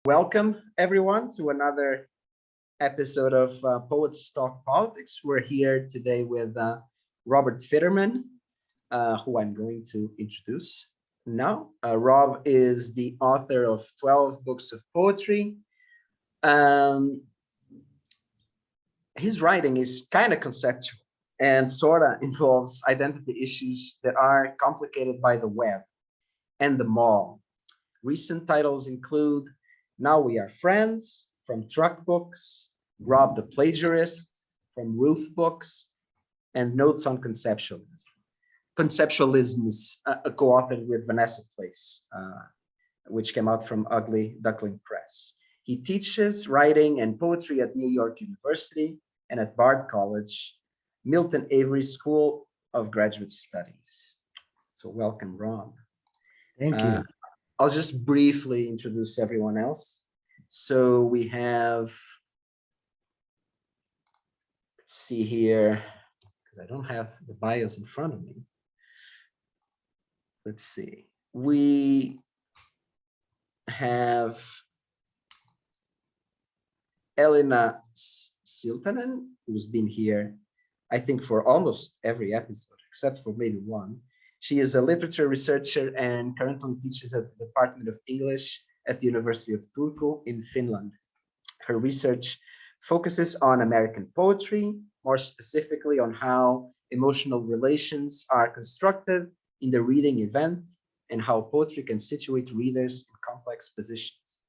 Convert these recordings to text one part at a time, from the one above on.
Welcome, everyone, to another episode of Poets Talk Politics. We're here today with Robert Fitterman, who I'm going to introduce now. Rob is the author of 12 books of poetry. His writing is kind of conceptual and sort of involves identity issues that are complicated by the web and the mall. Recent titles include Now We Are Friends from Truck Books, Rob the Plagiarist from Roof Books, and Notes on Conceptualism. Conceptualism is co-authored with Vanessa Place, which came out from Ugly Duckling Press. He teaches writing and poetry at New York University and at Bard College, Milton Avery School of Graduate Studies. So welcome, Rob. Thank you. I'll just briefly introduce everyone else. So we have, let's see here, because I don't have the bios in front of me. Let's see. We have Elina Siltanen, who's been here, I think, for almost every episode, except for maybe one. She is a literature researcher and currently teaches at the Department of English at the University of Turku in Finland. Her research focuses on American poetry, more specifically on how emotional relations are constructed in the reading event and how poetry can situate readers in complex positions.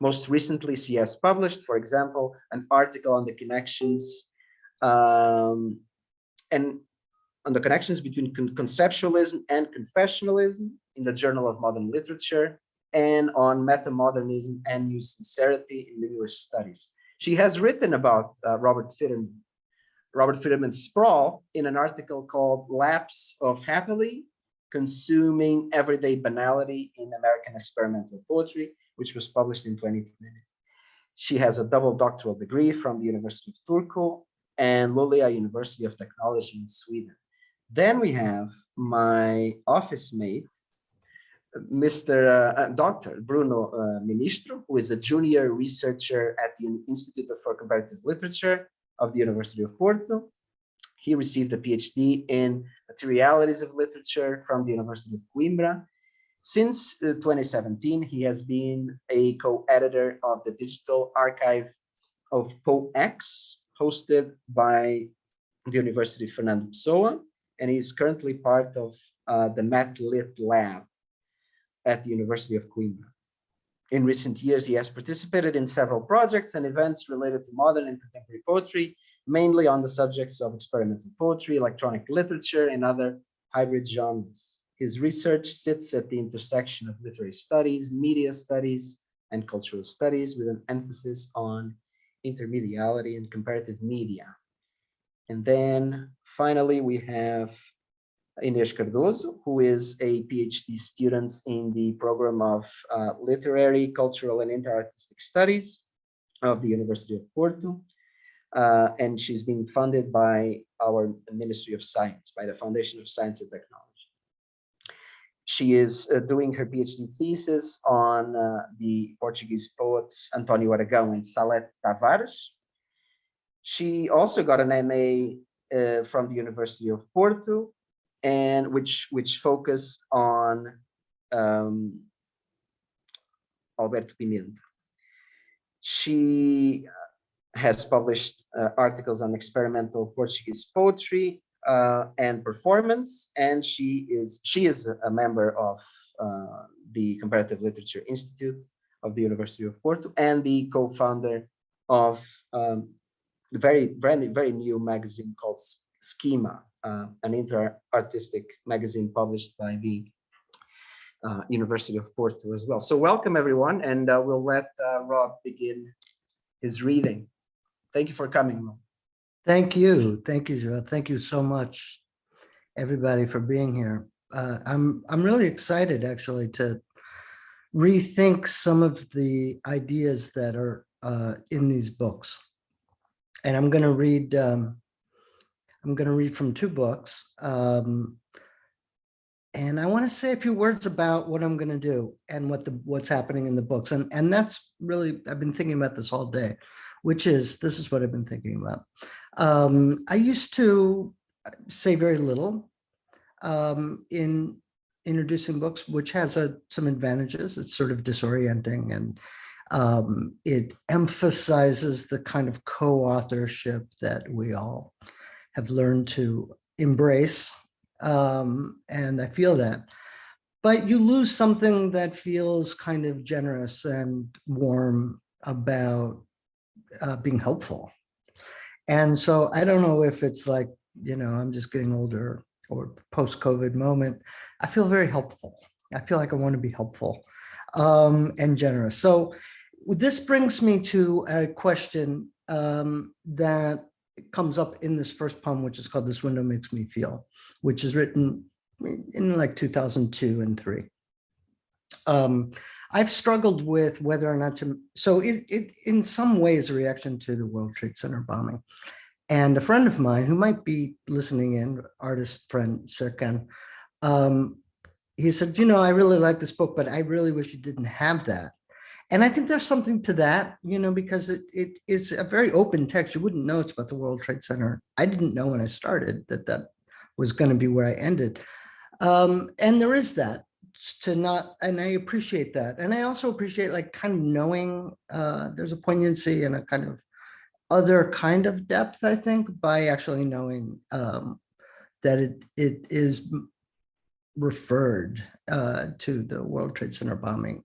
Most recently, she has published, for example, an article on the connections between conceptualism and confessionalism in the Journal of Modern Literature, and on metamodernism and new sincerity in English studies. She has written about Robert Fitterman's sprawl in an article called Lapse of Happily, Consuming Everyday Banality in American Experimental Poetry, which was published in 2020. She has a double doctoral degree from the University of Turku and Luleå University of Technology in Sweden. Then we have my office mate, Dr. Bruno Ministro, who is a junior researcher at the Institute for Comparative Literature of the University of Porto. He received a PhD in Materialities of Literature from the University of Coimbra. Since 2017, he has been a co-editor of the digital archive of PoeX, hosted by the University of Fernando Pessoa, and he's currently part of the MatLit lab at the University of Coimbra. In recent years, he has participated in several projects and events related to modern and contemporary poetry, mainly on the subjects of experimental poetry, electronic literature, and other hybrid genres. His research sits at the intersection of literary studies, media studies, and cultural studies, with an emphasis on intermediality and comparative media. And then finally, we have Inês Cardoso, who is a PhD student in the program of Literary, Cultural, and Interartistic Studies of the University of Porto. And she's being funded by our Ministry of Science, by the Foundation of Science and Technology. She is doing her PhD thesis on the Portuguese poets António Aragão and Salete Tavares. She also got an MA from the University of Porto, and which focused on Alberto Pimenta. She has published articles on experimental Portuguese poetry and performance, and she is a member of the Comparative Literature Institute of the University of Porto and the co-founder of the very new magazine called Schema, an inter-artistic magazine published by the University of Porto as well. So welcome, everyone, and we'll let Rob begin his reading. Thank you for coming, Rob. Thank you, Joe. Thank you so much, everybody, for being here. I'm really excited, actually, to rethink some of the ideas that are in these books, and I'm going to read. I'm going to read from two books, And I want to say a few words about what I'm going to do and what's happening in the books. And that's really, I've been thinking about this all day, which is, this is what I've been thinking about. I used to say very little in introducing books, which has some advantages. It's sort of disorienting, and it emphasizes the kind of co-authorship that we all have learned to embrace. And I feel that. But you lose something that feels kind of generous and warm about being helpful. And so I don't know if it's like, I'm just getting older or post-COVID moment. I feel very helpful. I feel like I want to be helpful and generous. So this brings me to a question that comes up in this first poem, which is called "This Window Makes Me Feel," which is written in like 2002 and 3. I've struggled with whether or not to, so it in some ways a reaction to the World Trade Center bombing. And a friend of mine who might be listening in, artist friend Serkan, he said, I really like this book, but I really wish you didn't have that. And I think there's something to that, because it's a very open text. You wouldn't know it's about the World Trade Center. I didn't know when I started that was going to be where I ended. And there is that and I appreciate that. And I also appreciate like kind of knowing there's a poignancy and a kind of other kind of depth, I think, by actually knowing that it is referred to the World Trade Center bombing.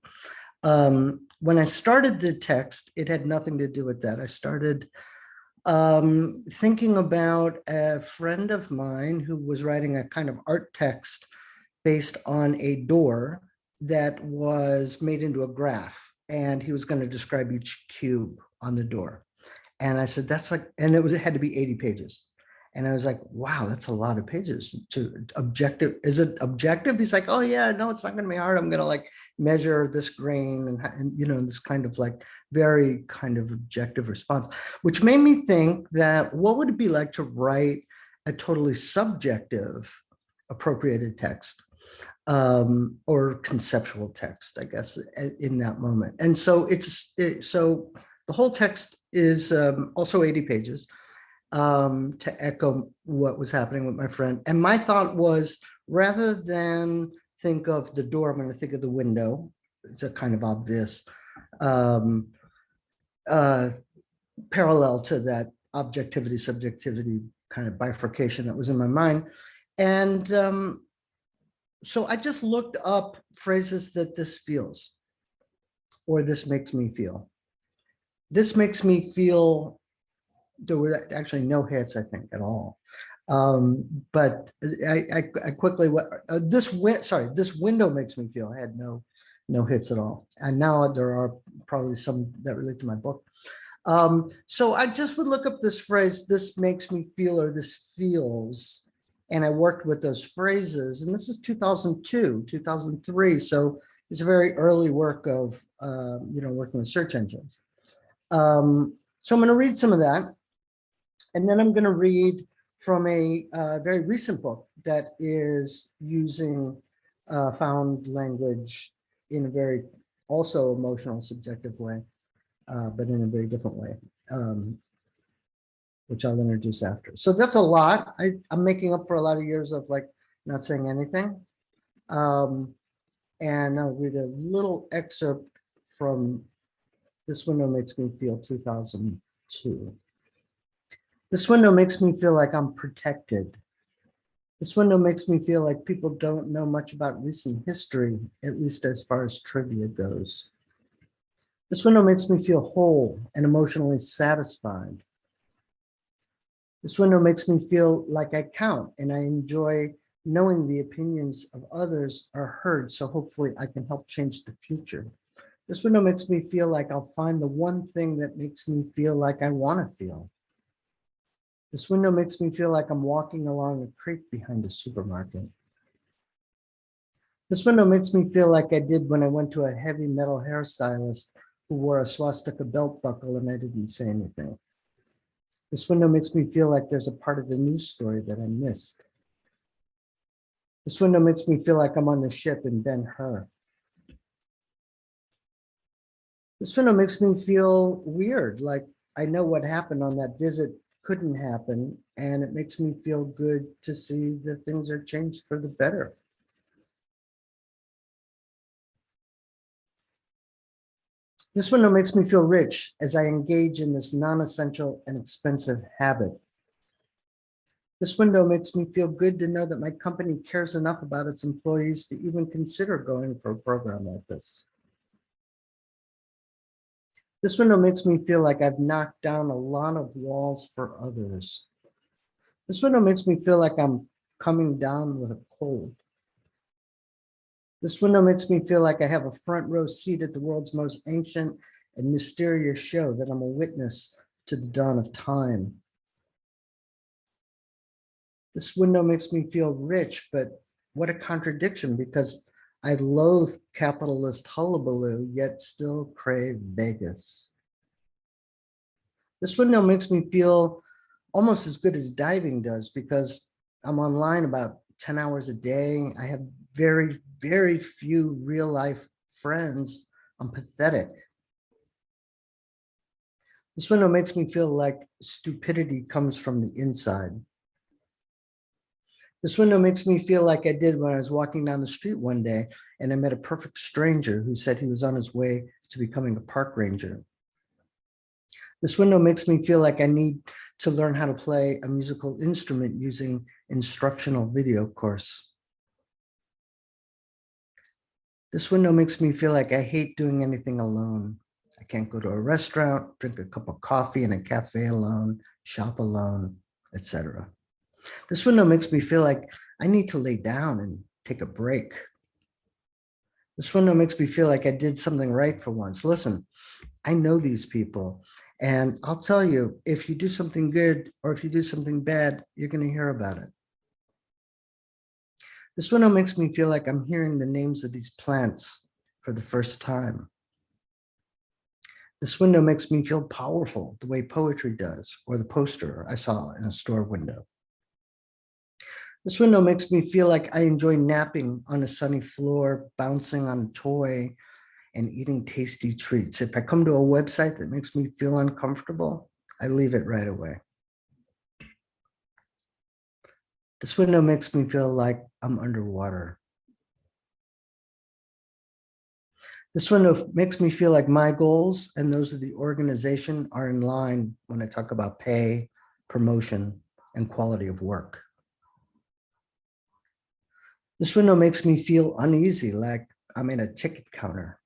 When I started the text, it had nothing to do with that. I started thinking about a friend of mine who was writing a kind of art text based on a door that was made into a graph, and he was going to describe each cube on the door. And I said, that's like, and it had to be 80 pages. And I was like, wow, that's a lot of pages to objective. Is it objective? He's like, oh yeah, no, it's not going to be hard. I'm going to like measure this grain and this kind of like very kind of objective response, which made me think that what would it be like to write a totally subjective appropriated text or conceptual text, I guess, in that moment. And so so the whole text is also 80 pages. To echo what was happening with my friend. And my thought was, rather than think of the door, I'm going to think of the window. It's a kind of obvious parallel to that objectivity, subjectivity kind of bifurcation that was in my mind. And so I just looked up phrases that this feels, or this makes me feel. This makes me feel. There were actually no hits, I think, at all. But I quickly this window makes me feel. I had no hits at all, and now there are probably some that relate to my book. So I just would look up this phrase, "This makes me feel," or "This feels," and I worked with those phrases. And this is 2002, 2003, so it's a very early work of working with search engines. So I'm going to read some of that. And then I'm going to read from a very recent book that is using found language in a very also emotional, subjective way, but in a very different way, which I'll introduce after. So that's a lot. I'm making up for a lot of years of like not saying anything. And I'll read a little excerpt from "This Window Makes Me Feel," 2002. This window makes me feel like I'm protected. This window makes me feel like people don't know much about recent history, at least as far as trivia goes. This window makes me feel whole and emotionally satisfied. This window makes me feel like I count, and I enjoy knowing the opinions of others are heard, so hopefully I can help change the future. This window makes me feel like I'll find the one thing that makes me feel like I want to feel. This window makes me feel like I'm walking along a creek behind a supermarket. This window makes me feel like I did when I went to a heavy metal hairstylist who wore a swastika belt buckle and I didn't say anything. This window makes me feel like there's a part of the news story that I missed. This window makes me feel like I'm on the ship in Ben-Hur. This window makes me feel weird, like I know what happened on that visit couldn't happen, and it makes me feel good to see that things are changed for the better. This window makes me feel rich as I engage in this non-essential and expensive habit. This window makes me feel good to know that my company cares enough about its employees to even consider going for a program like this. This window makes me feel like I've knocked down a lot of walls for others. This window makes me feel like I'm coming down with a cold. This window makes me feel like I have a front row seat at the world's most ancient and mysterious show, that I'm a witness to the dawn of time. This window makes me feel rich, but what a contradiction, because I loathe capitalist hullabaloo, yet still crave Vegas. This window makes me feel almost as good as diving does, because I'm online about 10 hours a day. I have very, very few real life friends. I'm pathetic. This window makes me feel like stupidity comes from the inside. This window makes me feel like I did when I was walking down the street one day and I met a perfect stranger who said he was on his way to becoming a park ranger. This window makes me feel like I need to learn how to play a musical instrument using instructional video course. This window makes me feel like I hate doing anything alone. I can't go to a restaurant, drink a cup of coffee in a cafe alone, shop alone, etc. This window makes me feel like I need to lay down and take a break. This window makes me feel like I did something right for once. Listen, I know these people, and I'll tell you, if you do something good or if you do something bad, you're going to hear about it. This window makes me feel like I'm hearing the names of these plants for the first time. This window makes me feel powerful the way poetry does, or the poster I saw in a store window. This window makes me feel like I enjoy napping on a sunny floor, bouncing on a toy, and eating tasty treats. If I come to a website that makes me feel uncomfortable, I leave it right away. This window makes me feel like I'm underwater. This window makes me feel like my goals and those of the organization are in line when I talk about pay, promotion, and quality of work. This window makes me feel uneasy, like I'm in a ticket counter.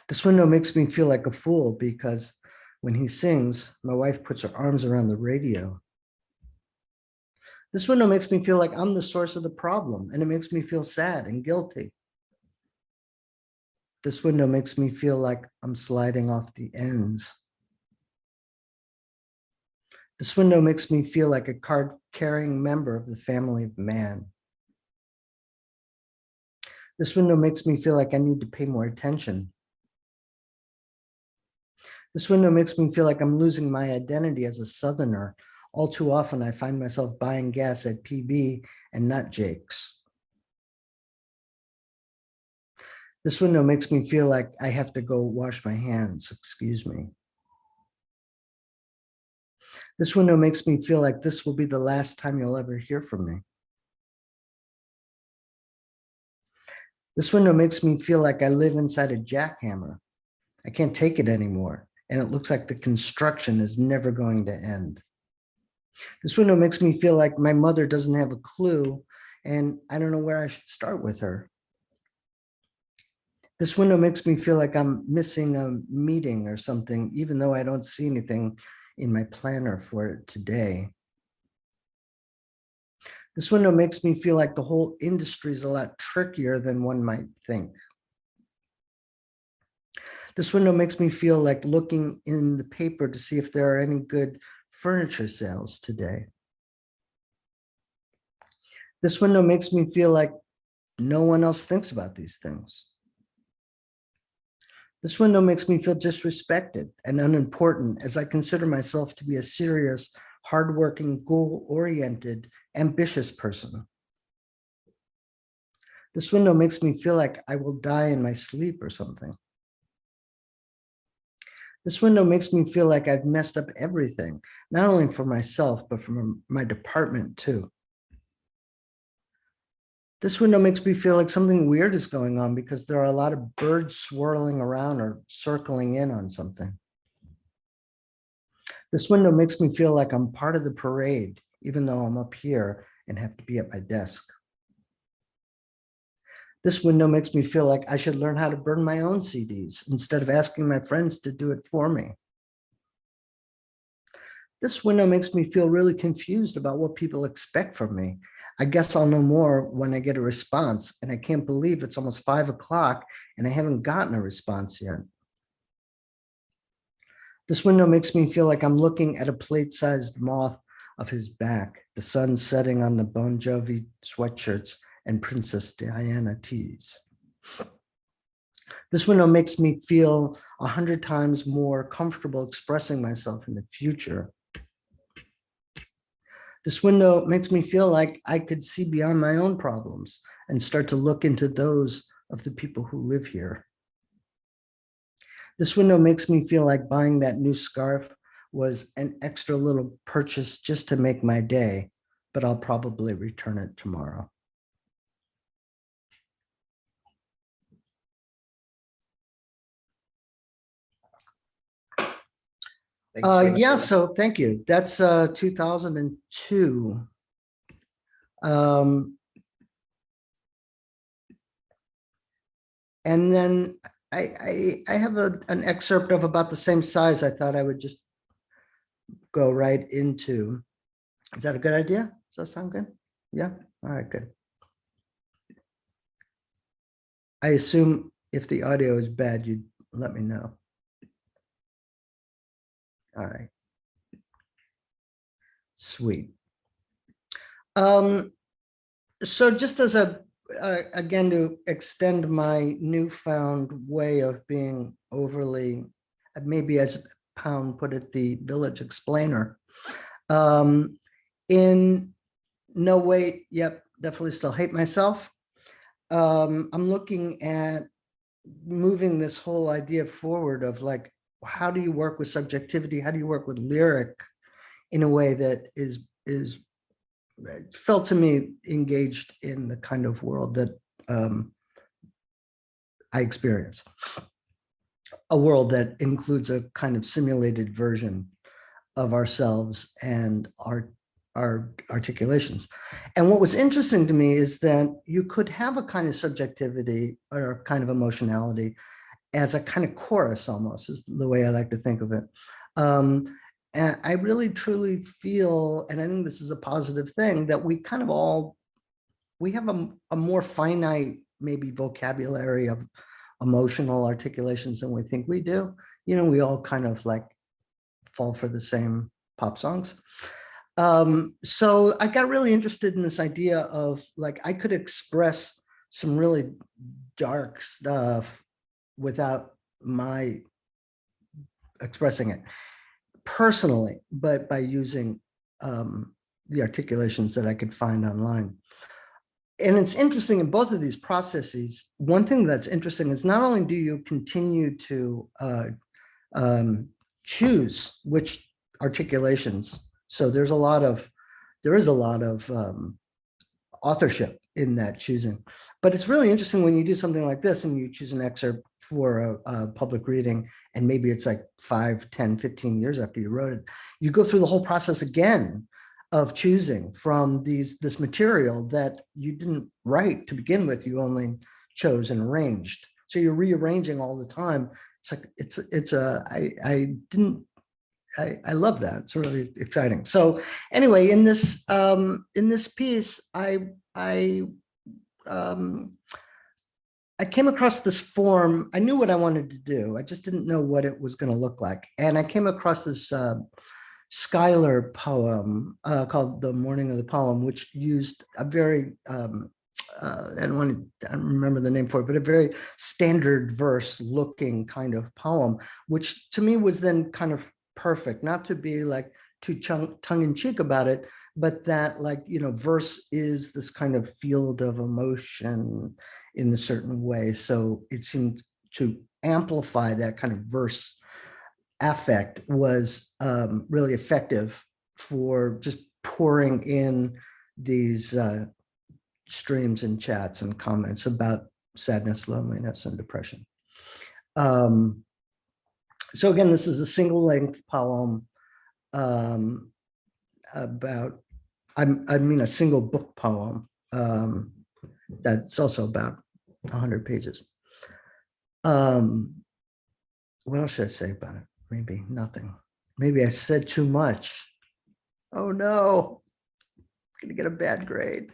This window makes me feel like a fool because when he sings, my wife puts her arms around the radio. This window makes me feel like I'm the source of the problem, and it makes me feel sad and guilty. This window makes me feel like I'm sliding off the ends. This window makes me feel like a card-carrying member of the family of man. This window makes me feel like I need to pay more attention. This window makes me feel like I'm losing my identity as a Southerner. All too often, I find myself buying gas at PB and not Jake's. This window makes me feel like I have to go wash my hands, excuse me. This window makes me feel like this will be the last time you'll ever hear from me. This window makes me feel like I live inside a jackhammer. I can't take it anymore, and it looks like the construction is never going to end. This window makes me feel like my mother doesn't have a clue, and I don't know where I should start with her. This window makes me feel like I'm missing a meeting or something, even though I don't see anything in my planner for it today. This window makes me feel like the whole industry is a lot trickier than one might think. This window makes me feel like looking in the paper to see if there are any good furniture sales today. This window makes me feel like no one else thinks about these things. This window makes me feel disrespected and unimportant as I consider myself to be a serious, hardworking, goal-oriented, ambitious person. This window makes me feel like I will die in my sleep or something. This window makes me feel like I've messed up everything, not only for myself, but for my department too. This window makes me feel like something weird is going on because there are a lot of birds swirling around or circling in on something. This window makes me feel like I'm part of the parade, even though I'm up here and have to be at my desk. This window makes me feel like I should learn how to burn my own CDs instead of asking my friends to do it for me. This window makes me feel really confused about what people expect from me. I guess I'll know more when I get a response, and I can't believe it's almost 5 o'clock and I haven't gotten a response yet. This window makes me feel like I'm looking at a plate-sized moth of his back, the sun setting on the Bon Jovi sweatshirts and Princess Diana tees. This window makes me feel 100 times more comfortable expressing myself in the future. This window makes me feel like I could see beyond my own problems and start to look into those of the people who live here. This window makes me feel like buying that new scarf was an extra little purchase just to make my day, but I'll probably return it tomorrow. Yeah, so thank you. That's 2002. And then I have an excerpt of about the same size. I thought I would just go right into. Is that a good idea? Does that sound good? Yeah. All right, good. I assume if the audio is bad, you'd let me know. All right. Sweet. So just as again, to extend my newfound way of being overly, maybe as Pound put it, the village explainer. In No Wait, yep, definitely still hate myself. I'm looking at moving this whole idea forward of like, how do you work with subjectivity? How do you work with lyric in a way that is felt to me engaged in the kind of world that I experience? A world that includes a kind of simulated version of ourselves and our articulations. And what was interesting to me is that you could have a kind of subjectivity or a kind of emotionality as a kind of chorus, almost is the way I like to think of it. And I really truly feel, and I think this is a positive thing, that we kind of all, we have a more finite, maybe vocabulary of emotional articulations than we think we do. You know, we all kind of like fall for the same pop songs. So I got really interested in this idea of like, I could express some really dark stuff without my expressing it personally, but by using the articulations that I could find online. And it's interesting in both of these processes. One thing that's interesting is not only do you continue to choose which articulations, so there is a lot of authorship in that choosing. But it's really interesting when you do something like this and you choose an excerpt for a public reading, and maybe it's like 5, 10, 15 years after you wrote it, you go through the whole process again of choosing from this material that you didn't write to begin with, you only chose and arranged. So you're rearranging all the time. It's like, I love that. It's really exciting. So anyway, in this piece, I came across this form. I knew what I wanted to do. I just didn't know what it was going to look like. And I came across this Schuyler poem called The Morning of the Poem, which used a very, I don't remember the name for it, but a very standard verse looking kind of poem, which to me was then kind of perfect, not to be like too tongue-in-cheek about it, but that like, verse is this kind of field of emotion in a certain way. So it seemed to amplify that kind of verse affect was really effective for just pouring in these streams and chats and comments about sadness, loneliness, and depression. So again, this is a single-length poem about, a single book poem that's also about 100 pages. What else should I say about it? Maybe nothing. Maybe I said too much. Oh no, I'm gonna get a bad grade.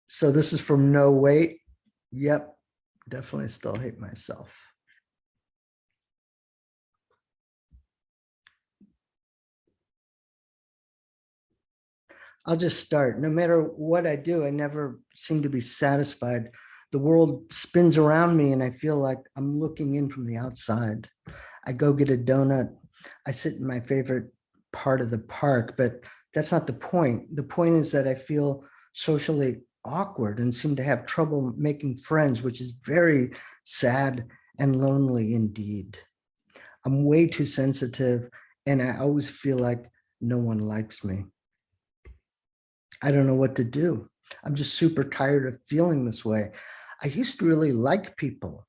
So this is from No Wait. Yep, definitely still hate myself. I'll just start. No matter what I do, I never seem to be satisfied. The world spins around me and I feel like I'm looking in from the outside. I go get a donut. I sit in my favorite part of the park, but that's not the point. The point is that I feel socially awkward and seem to have trouble making friends, which is very sad and lonely indeed. I'm way too sensitive and I always feel like no one likes me. I don't know what to do. I'm just super tired of feeling this way. I used to really like people.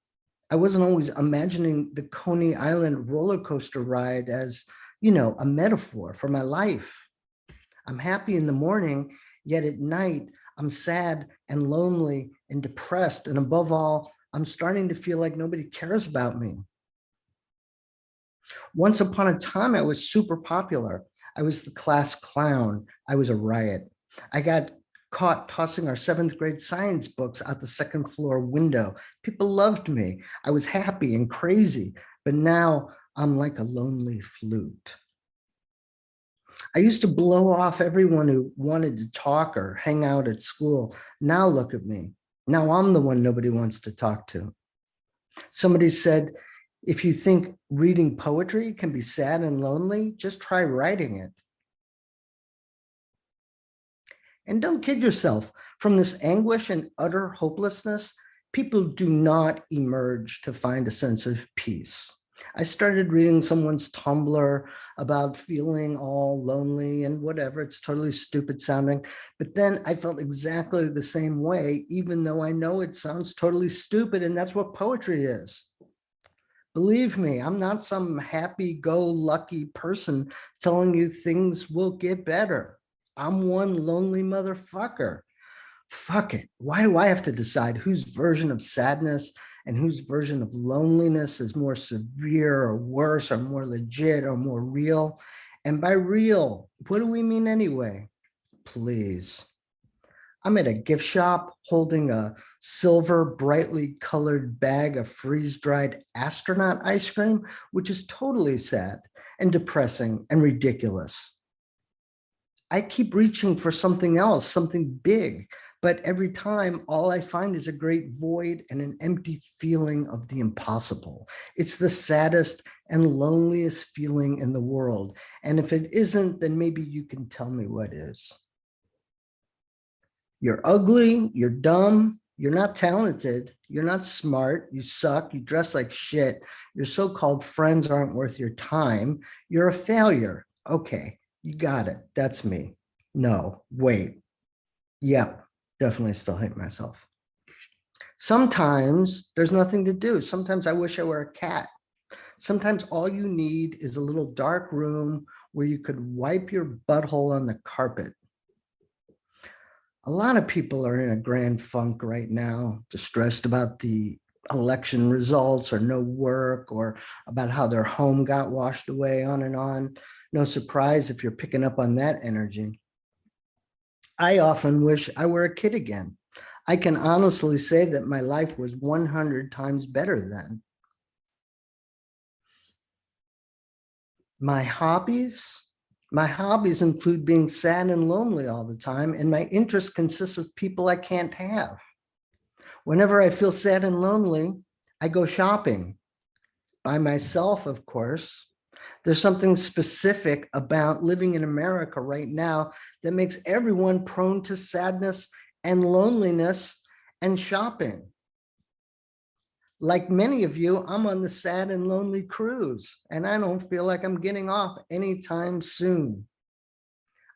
I wasn't always imagining the Coney Island roller coaster ride as, a metaphor for my life. I'm happy in the morning, yet at night, I'm sad and lonely and depressed. And above all, I'm starting to feel like nobody cares about me. Once upon a time, I was super popular. I was the class clown. I was a riot. I got caught tossing our 7th grade science books out the 2nd floor window. People loved me. I was happy and crazy, but now I'm like a lonely flute. I used to blow off everyone who wanted to talk or hang out at school. Now look at me. Now I'm the one nobody wants to talk to. Somebody said, if you think reading poetry can be sad and lonely, just try writing it. And don't kid yourself, from this anguish and utter hopelessness, people do not emerge to find a sense of peace. I started reading someone's Tumblr about feeling all lonely and whatever, it's totally stupid sounding, but then I felt exactly the same way, even though I know it sounds totally stupid, and that's what poetry is. Believe me, I'm not some happy-go-lucky person telling you things will get better. I'm one lonely motherfucker. Fuck it. Why do I have to decide whose version of sadness and whose version of loneliness is more severe or worse or more legit or more real? And by real, what do we mean anyway? Please. I'm at a gift shop holding a silver, brightly colored bag of freeze-dried astronaut ice cream, which is totally sad and depressing and ridiculous. I keep reaching for something else, something big, but every time all I find is a great void and an empty feeling of the impossible. It's the saddest and loneliest feeling in the world. And if it isn't, then maybe you can tell me what is. You're ugly, you're dumb, you're not talented, you're not smart, you suck, you dress like shit, your so-called friends aren't worth your time, you're a failure. Okay. You got it. That's me. No, wait. Yep, definitely still hate myself. Sometimes there's nothing to do. Sometimes I wish I were a cat. Sometimes all you need is a little dark room where you could wipe your butthole on the carpet. A lot of people are in a grand funk right now, distressed about the election results or no work or about how their home got washed away, on and on. No surprise if you're picking up on that energy. I often wish I were a kid again. I can honestly say that my life was 100 times better then. My hobbies include being sad and lonely all the time, and my interests consist of people I can't have. Whenever I feel sad and lonely, I go shopping. by myself, of course. There's something specific about living in America right now that makes everyone prone to sadness and loneliness and shopping. Like many of you, I'm on the sad and lonely cruise, and I don't feel like I'm getting off anytime soon.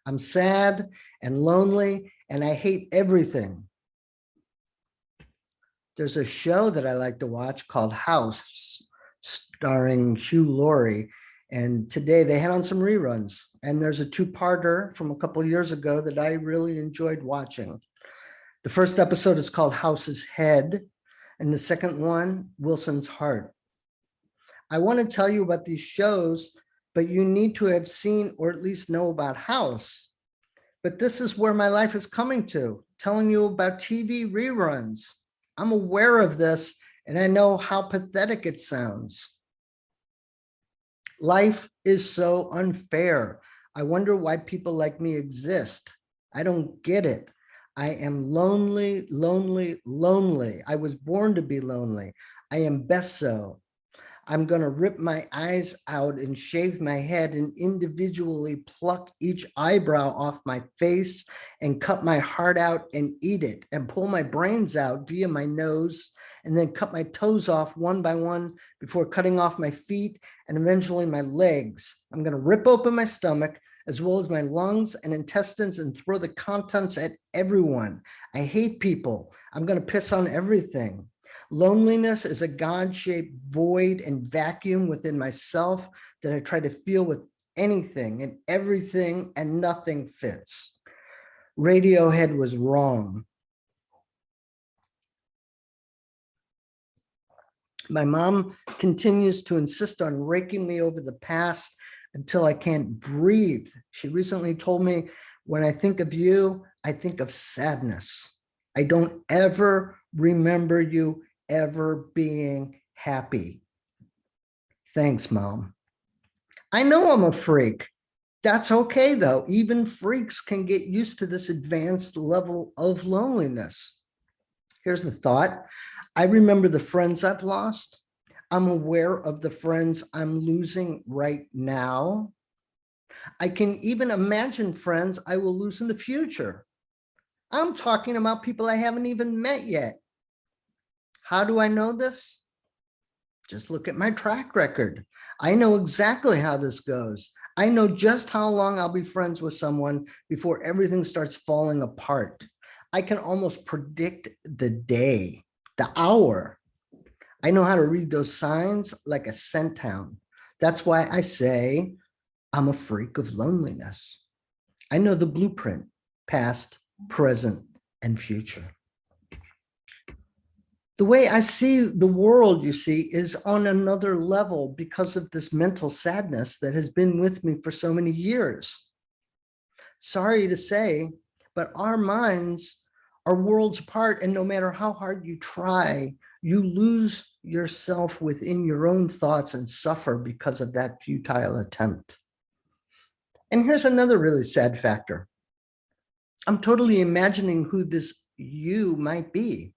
I'm sad and lonely, and I hate everything. There's a show that I like to watch called House, starring Hugh Laurie. And today they had on some reruns. And there's a two-parter from a couple of years ago that I really enjoyed watching. The first episode is called House's Head, and the second one, Wilson's Heart. I want to tell you about these shows, but you need to have seen or at least know about House. But this is where my life is coming to, telling you about TV reruns. I'm aware of this, and I know how pathetic it sounds. Life is so unfair. I wonder why people like me exist. I don't get it. I am lonely, lonely, lonely. I was born to be lonely. I am best so. I'm going to rip my eyes out and shave my head and individually pluck each eyebrow off my face and cut my heart out and eat it and pull my brains out via my nose and then cut my toes off one by one before cutting off my feet and eventually my legs. I'm going to rip open my stomach as well as my lungs and intestines and throw the contents at everyone. I hate people. I'm going to piss on everything. Loneliness is a God-shaped void and vacuum within myself that I try to fill with anything and everything, and nothing fits. Radiohead was wrong. My mom continues to insist on raking me over the past until I can't breathe. She recently told me, when I think of you, I think of sadness. I don't ever remember you ever being happy. Thanks, Mom. I know I'm a freak. That's okay, though. Even freaks can get used to this advanced level of loneliness. Here's the thought. I remember the friends I've lost. I'm aware of the friends I'm losing right now. I can even imagine friends I will lose in the future. I'm talking about people I haven't even met yet. How do I know this? Just look at my track record. I know exactly how this goes. I know just how long I'll be friends with someone before everything starts falling apart. I can almost predict the day, the hour. I know how to read those signs like a scent hound. That's why I say I'm a freak of loneliness. I know the blueprint, past, present, and future. The way I see the world, you see, is on another level because of this mental sadness that has been with me for so many years. Sorry to say, but our minds are worlds apart, and no matter how hard you try, you lose yourself within your own thoughts and suffer because of that futile attempt. And here's another really sad factor. I'm totally imagining who this you might be.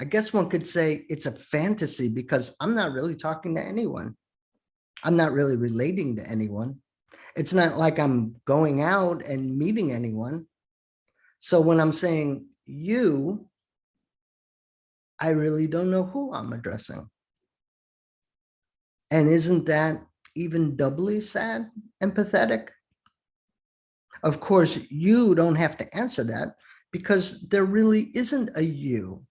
I guess one could say it's a fantasy because I'm not really talking to anyone. I'm not really relating to anyone. It's not like I'm going out and meeting anyone. So when I'm saying you, I really don't know who I'm addressing. And isn't that even doubly sad and pathetic? Of course, you don't have to answer that because there really isn't a you.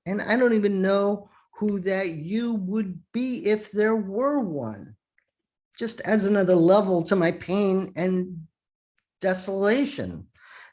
And I don't even know who that you would be if there were one. Just adds another level to my pain and desolation.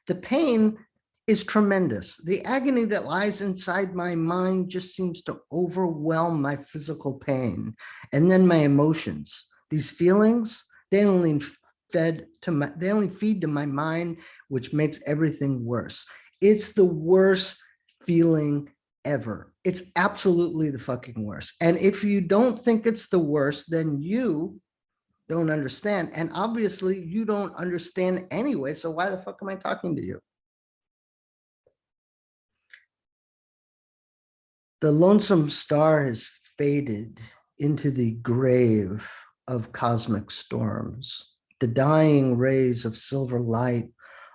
The pain is tremendous. The agony that lies inside my mind just seems to overwhelm my physical pain. And then my emotions, these feelings, they only feed to my mind, which makes everything worse. It's the worst feeling ever. It's absolutely the fucking worst. And if you don't think it's the worst, then you don't understand. And obviously you don't understand anyway. So why the fuck am I talking to you? The lonesome star has faded into the grave of cosmic storms. The dying rays of silver light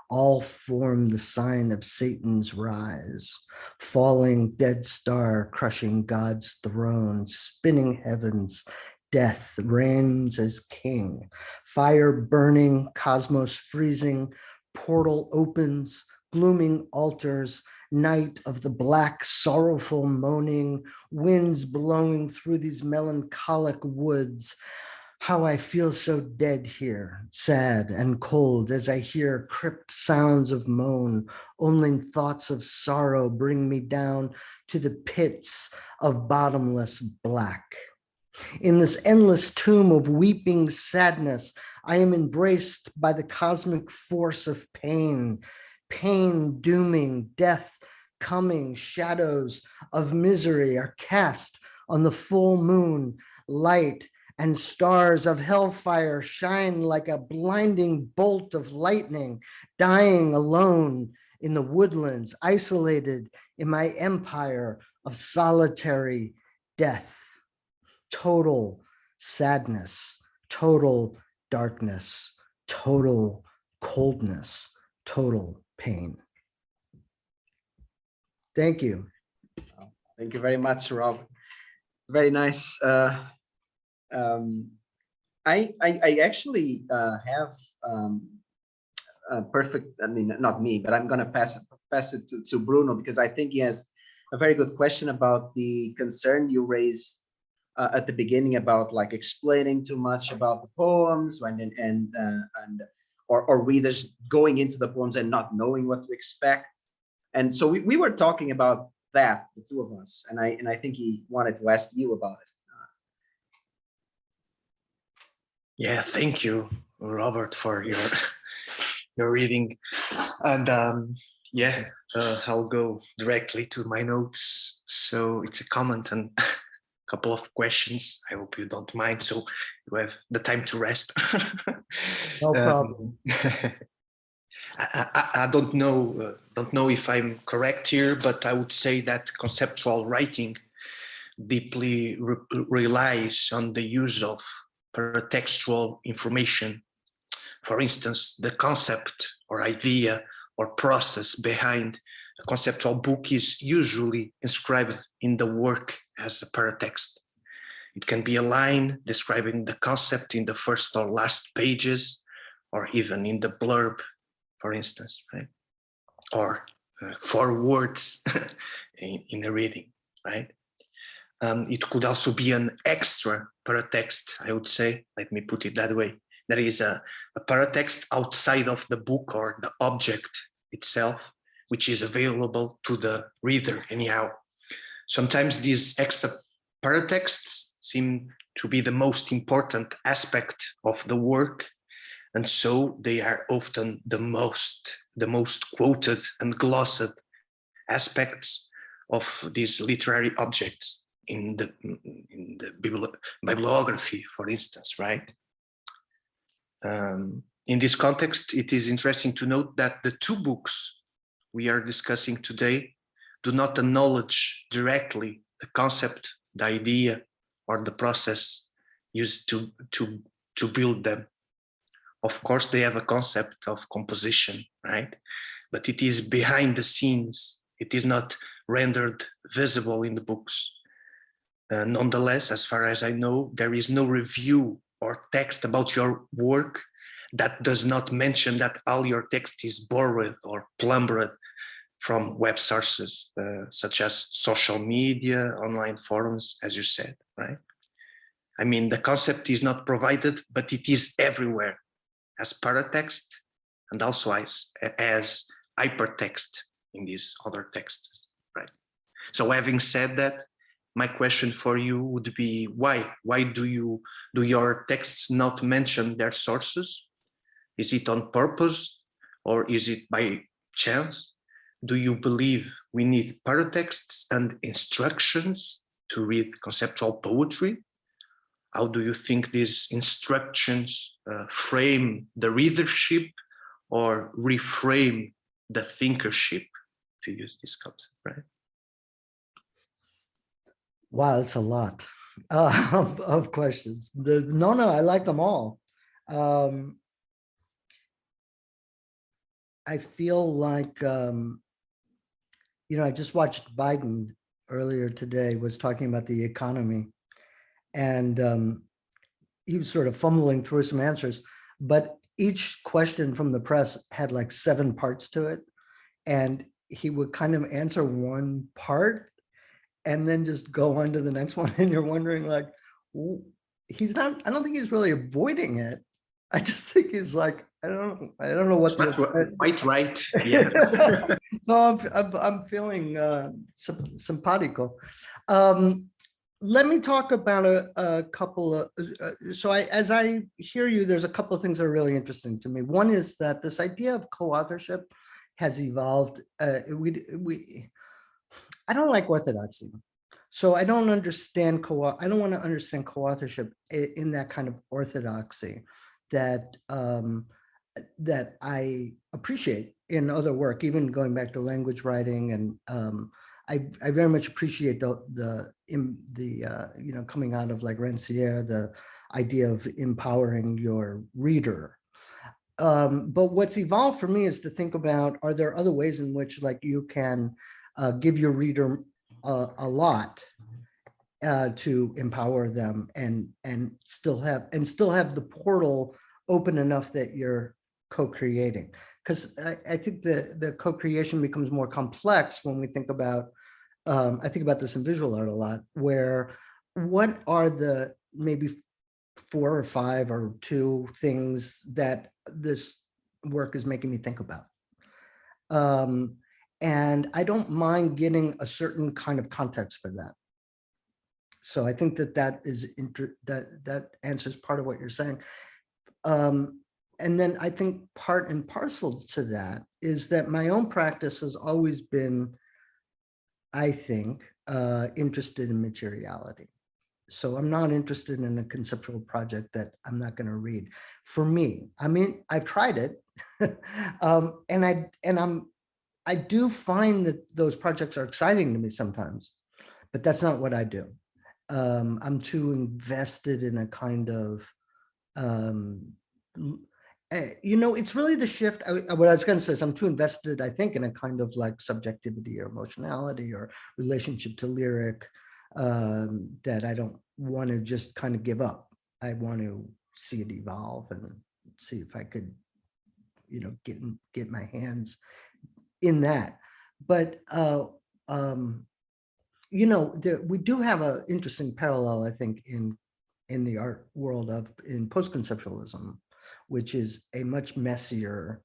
all form the sign of Satan's rise, falling dead star, crushing God's throne, spinning heavens, death reigns as king, fire burning, cosmos freezing, portal opens, glooming altars, night of the black, sorrowful moaning, winds blowing through these melancholic woods. How I feel so dead here, sad and cold, as I hear crypt sounds of moan. Only thoughts of sorrow bring me down to the pits of bottomless black. In this endless tomb of weeping sadness, I am embraced by the cosmic force of pain, pain dooming, death coming, shadows of misery are cast on the full moon, light and stars of hellfire shine like a blinding bolt of lightning, dying alone in the woodlands, isolated in my empire of solitary death. Total sadness, total darkness, total coldness, total pain. Thank you. Thank you very much, Rob. Very nice. I actually have a perfect, I mean, not me, but I'm going to pass it to Bruno, because I think he has a very good question about the concern you raised at the beginning about like explaining too much about the poems or readers going into the poems and not knowing what to expect. And so we were talking about that, the two of us, and I think he wanted to ask you about it. Yeah, thank you, Robert, for your reading. And yeah, I'll go directly to my notes. So it's a comment and a couple of questions. I hope you don't mind, so you have the time to rest. No problem. I don't know if I'm correct here, but I would say that conceptual writing deeply relies on the use of paratextual information. For instance, the concept or idea or process behind a conceptual book is usually inscribed in the work as a paratext. It can be a line describing the concept in the first or last pages, or even in the blurb, for instance, right? Or 4 words in a reading, right? It could also be an extra paratext, I would say. Let me put it that way. There is a paratext outside of the book or the object itself, which is available to the reader anyhow. Sometimes these extra paratexts seem to be the most important aspect of the work, and so they are often the most quoted and glossed aspects of these literary objects in the bibliography, for instance, right? In this context, it is interesting to note that the 2 books we are discussing today do not acknowledge directly the concept, the idea, or the process used to build them. Of course, they have a concept of composition, right? But it is behind the scenes. It is not rendered visible in the books. Nonetheless, as far as I know, there is no review or text about your work that does not mention that all your text is borrowed or plumbered from web sources, such as social media, online forums, as you said, right? I mean, the concept is not provided, but it is everywhere as paratext and also as hypertext in these other texts, right? So having said that, my question for you would be why? Why do your texts not mention their sources? Is it on purpose or is it by chance? Do you believe we need paratexts and instructions to read conceptual poetry? How do you think these instructions frame the readership or reframe the thinkership, to use this concept, right? Wow, it's a lot. of questions. No, I like them all. I feel like, I just watched Biden earlier today was talking about the economy, and he was sort of fumbling through some answers, but each question from the press had like 7 parts to it. And he would kind of answer one part and then just go on to the next one. And you're wondering like, I don't think he's really avoiding it. I just think he's like, I don't know what quite right. Yeah. So I'm feeling simpatico. Let me talk about a couple of, as I hear you, there's a couple of things that are really interesting to me. One is that this idea of co-authorship has evolved. I don't like orthodoxy. So I don't understand I don't want to understand co-authorship in that kind of orthodoxy that that I appreciate in other work, even going back to language writing, and I very much appreciate the coming out of like Rancière, the idea of empowering your reader. But what's evolved for me is to think about, are there other ways in which like you can give your reader a lot to empower them and still have the portal open enough that you're co-creating? Because I think the co-creation becomes more complex when we think about, I think about this in visual art a lot, where what are the maybe 4 or 5 or 2 things that this work is making me think about? And I don't mind getting a certain kind of context for that. So I think that answers part of what you're saying. And then I think part and parcel to that is that my own practice has always been, I think, interested in materiality. So I'm not interested in a conceptual project that I'm not going to read. For me, I mean, I've tried it, and I do find that those projects are exciting to me sometimes, but that's not what I do. I'm too invested in a kind of, it's really the shift. What I was going to say is I'm too invested, I think, in a kind of like subjectivity or emotionality or relationship to lyric that I don't want to just kind of give up. I want to see it evolve and see if I could, get my hands in that. But we do have an interesting parallel, I think, in the art world in post-conceptualism, which is a much messier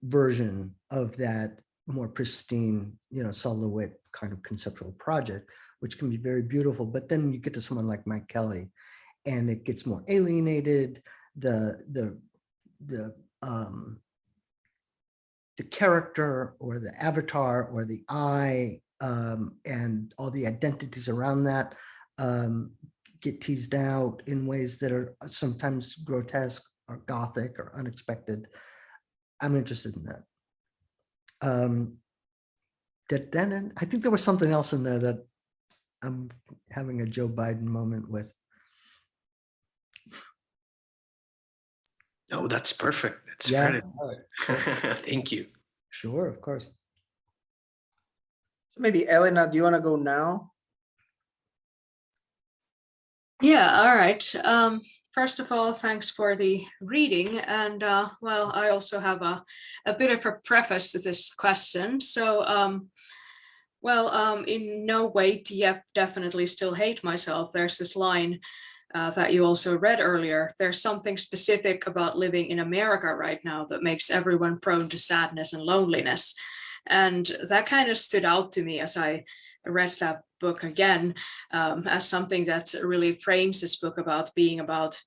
version of that more pristine, Sulliwit kind of conceptual project, which can be very beautiful. But then you get to someone like Mike Kelly, and it gets more alienated. The character or the avatar or the I and all the identities around that get teased out in ways that are sometimes grotesque or gothic or unexpected. I'm interested in that. Then I think there was something else in there that I'm having a Joe Biden moment with. No, that's perfect. That's Yeah. very. Thank you. Sure, of course. So maybe Elena, do you want to go now? Yeah, all right. First of all, thanks for the reading. And well, I also have a bit of a preface to this question. So, in no way to definitely still hate myself. There's this line that you also read earlier. There's something specific about living in America right now that makes everyone prone to sadness and loneliness. And that kind of stood out to me as I read that book again, as something that really frames this book about being about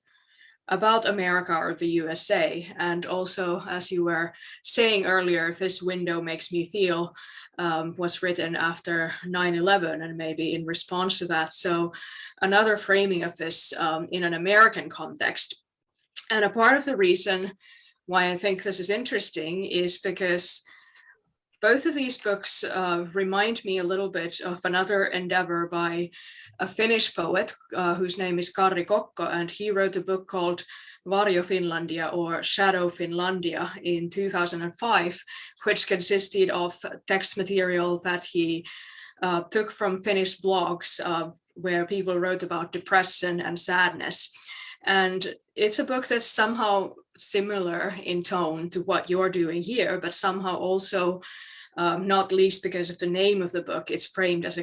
America or the USA. And also, as you were saying earlier, This Window Makes Me Feel was written after 9/11 and maybe in response to that. So another framing of this in an American context. And a part of the reason why I think this is interesting is because both of these books remind me a little bit of another endeavor by a Finnish poet whose name is Karri Kokko, and he wrote a book called Varjo Finlandia or Shadow Finlandia in 2005, which consisted of text material that he took from Finnish blogs where people wrote about depression and sadness. And it's a book that's somehow similar in tone to what you're doing here, but somehow also, not least because of the name of the book, it's framed as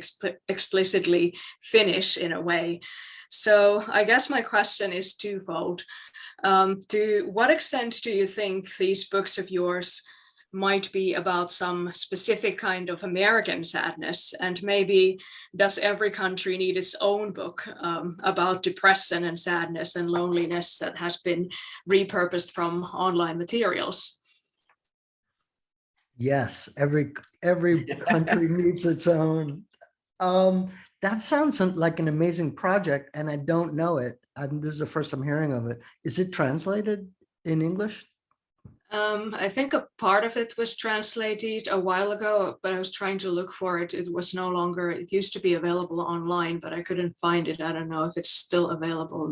explicitly Finnish in a way. So I guess my question is twofold. To what extent do you think these books of yours might be about some specific kind of American sadness? And maybe does every country need its own book about depression and sadness and loneliness that has been repurposed from online materials? Yes, every country needs its own. That sounds like an amazing project, and I don't know it. This is the first I'm hearing of it. Is it translated in English? I think a part of it was translated a while ago, but I was trying to look for it. It was no longer, it used to be available online, but I couldn't find it. I don't know if it's still available,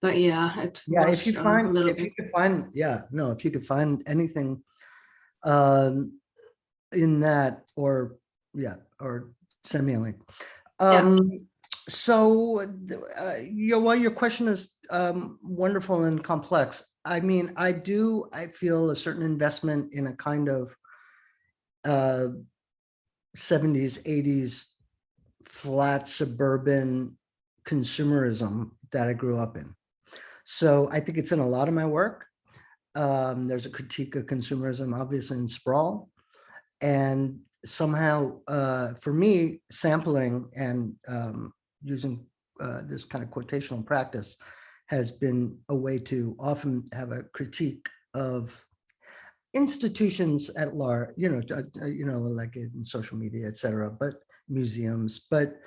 but yeah, it was if you find, a little if bit. you could find, if you could find anything in that, or send me a link. So, your question is wonderful and complex. I mean, I feel a certain investment in a kind of 70s, 80s flat suburban consumerism that I grew up in. So I think it's in a lot of my work. There's a critique of consumerism, obviously, in sprawl. And somehow, for me, sampling and using this kind of quotational practice has been a way to often have a critique of institutions at large, like in social media, et cetera, but museums, but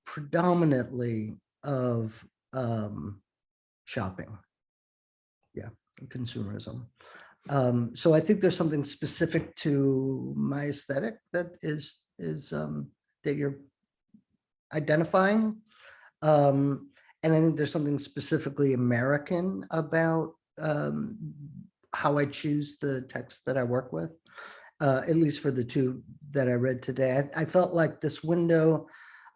predominantly of shopping, consumerism. So I think there's something specific to my aesthetic that is that you're identifying. And I think there's something specifically American about how I choose the texts that I work with, at least for the two that I read today. I felt like this window,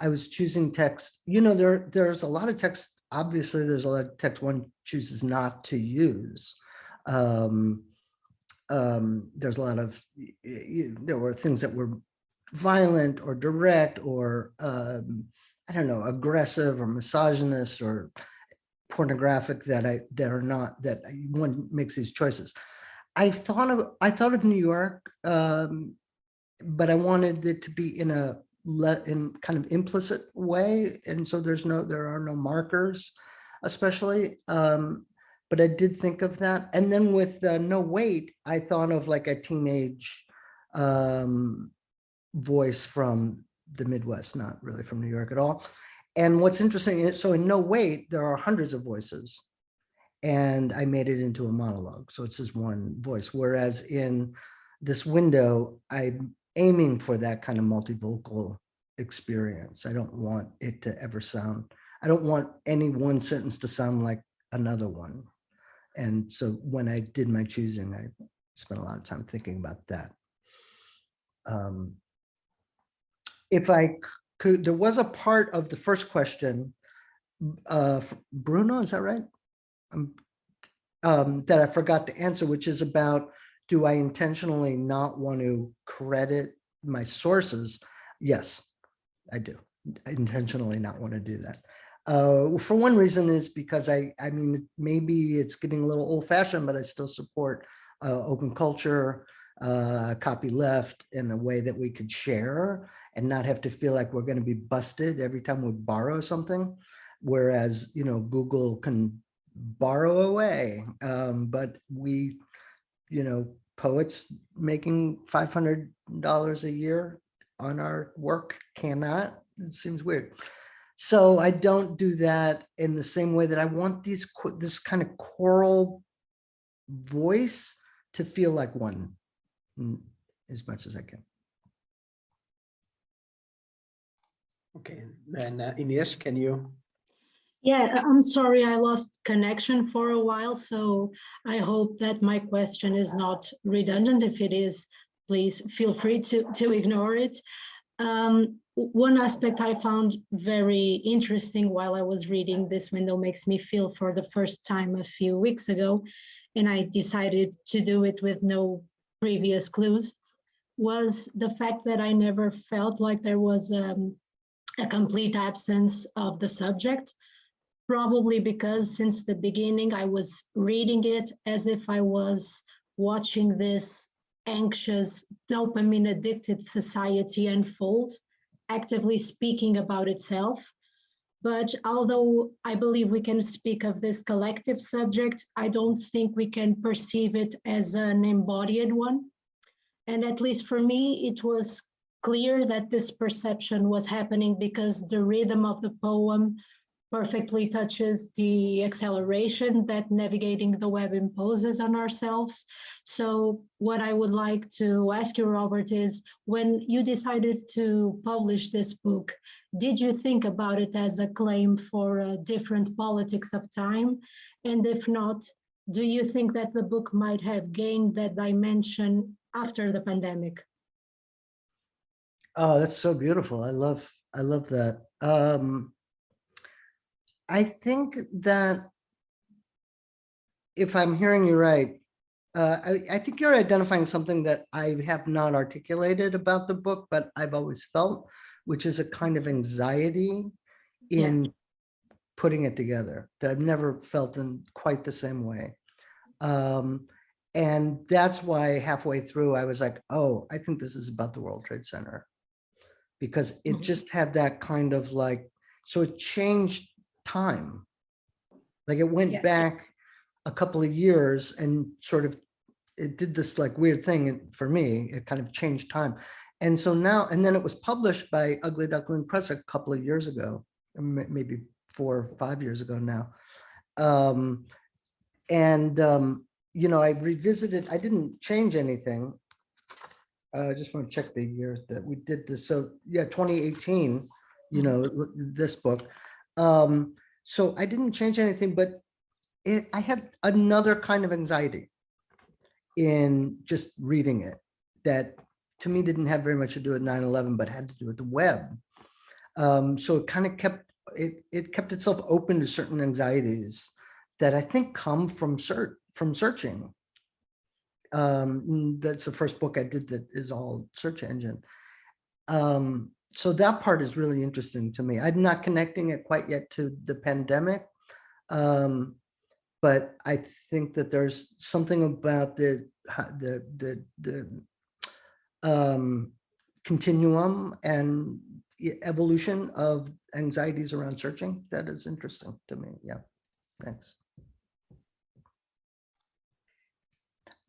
I was choosing text, there's a lot of text, obviously there's a lot of text one chooses not to use. There's a lot of, there were things that were violent or direct or I don't know, aggressive or misogynist or pornographic that one makes these choices. I thought of New York, but I wanted it to be in kind of implicit way, and so there are no markers, especially. But I did think of that, and then with No Wait, I thought of like a teenage voice from the Midwest, not really from New York at all. And what's interesting is, so in No Wait, there are hundreds of voices, and I made it into a monologue. So it's just one voice. Whereas in this window, I'm aiming for that kind of multivocal experience. I don't want it to ever sound, I don't want any one sentence to sound like another one. And so when I did my choosing, I spent a lot of time thinking about that. If I could, there was a part of the first question, Bruno, is that right? That I forgot to answer, which is about, do I intentionally not want to credit my sources? Yes, I do. I intentionally not want to do that. For one reason is because I mean, maybe it's getting a little old fashioned, but I still support open culture, copyleft in a way that we could share and not have to feel like we're going to be busted every time we borrow something. Whereas, Google can borrow away, but we, poets making $500 a year on our work cannot. It seems weird. So I don't do that in the same way that I want this kind of choral voice to feel like one as much as I can. Okay, then Inês, can you? Yeah, I'm sorry, I lost connection for a while, so I hope that my question is not redundant. If it is, please feel free to ignore it. One aspect I found very interesting while I was reading This Window Makes Me Feel for the first time a few weeks ago, and I decided to do it with no previous clues, was the fact that I never felt like there was a complete absence of the subject. Probably because since the beginning, I was reading it as if I was watching this anxious, dopamine addicted society unfold, actively speaking about itself. But although I believe we can speak of this collective subject, I don't think we can perceive it as an embodied one. And at least for me, it was clear that this perception was happening because the rhythm of the poem perfectly touches the acceleration that navigating the web imposes on ourselves. So what I would like to ask you, Robert, is when you decided to publish this book, did you think about it as a claim for a different politics of time? And if not, do you think that the book might have gained that dimension after the pandemic? Oh, that's so beautiful. I love that. I think that if I'm hearing you right, I think you're identifying something that I have not articulated about the book, but I've always felt, which is a kind of anxiety in putting it together that I've never felt in quite the same way. And that's why halfway through, I was like, oh, I think this is about the World Trade Center. Because it just had that kind of like, so it changed time. Like it went back a couple of years and sort of, it did this like weird thing for me, it kind of changed time. And so now, and then it was published by Ugly Duckling Press a couple of years ago, maybe 4 or 5 years ago now. You know, I revisited, I didn't change anything. I just want to check the year that we did this. So yeah, 2018, you know, this book. So I didn't change anything, but I had another kind of anxiety in just reading it that to me didn't have very much to do with 9/11, but had to do with the web. So it kind of kept, it kept itself open to certain anxieties that I think come from searching. That's the first book I did that is all search engine. So that part is really interesting to me. I'm not connecting it quite yet to the pandemic, but I think that there's something about the continuum and evolution of anxieties around searching that is interesting to me. Yeah, thanks.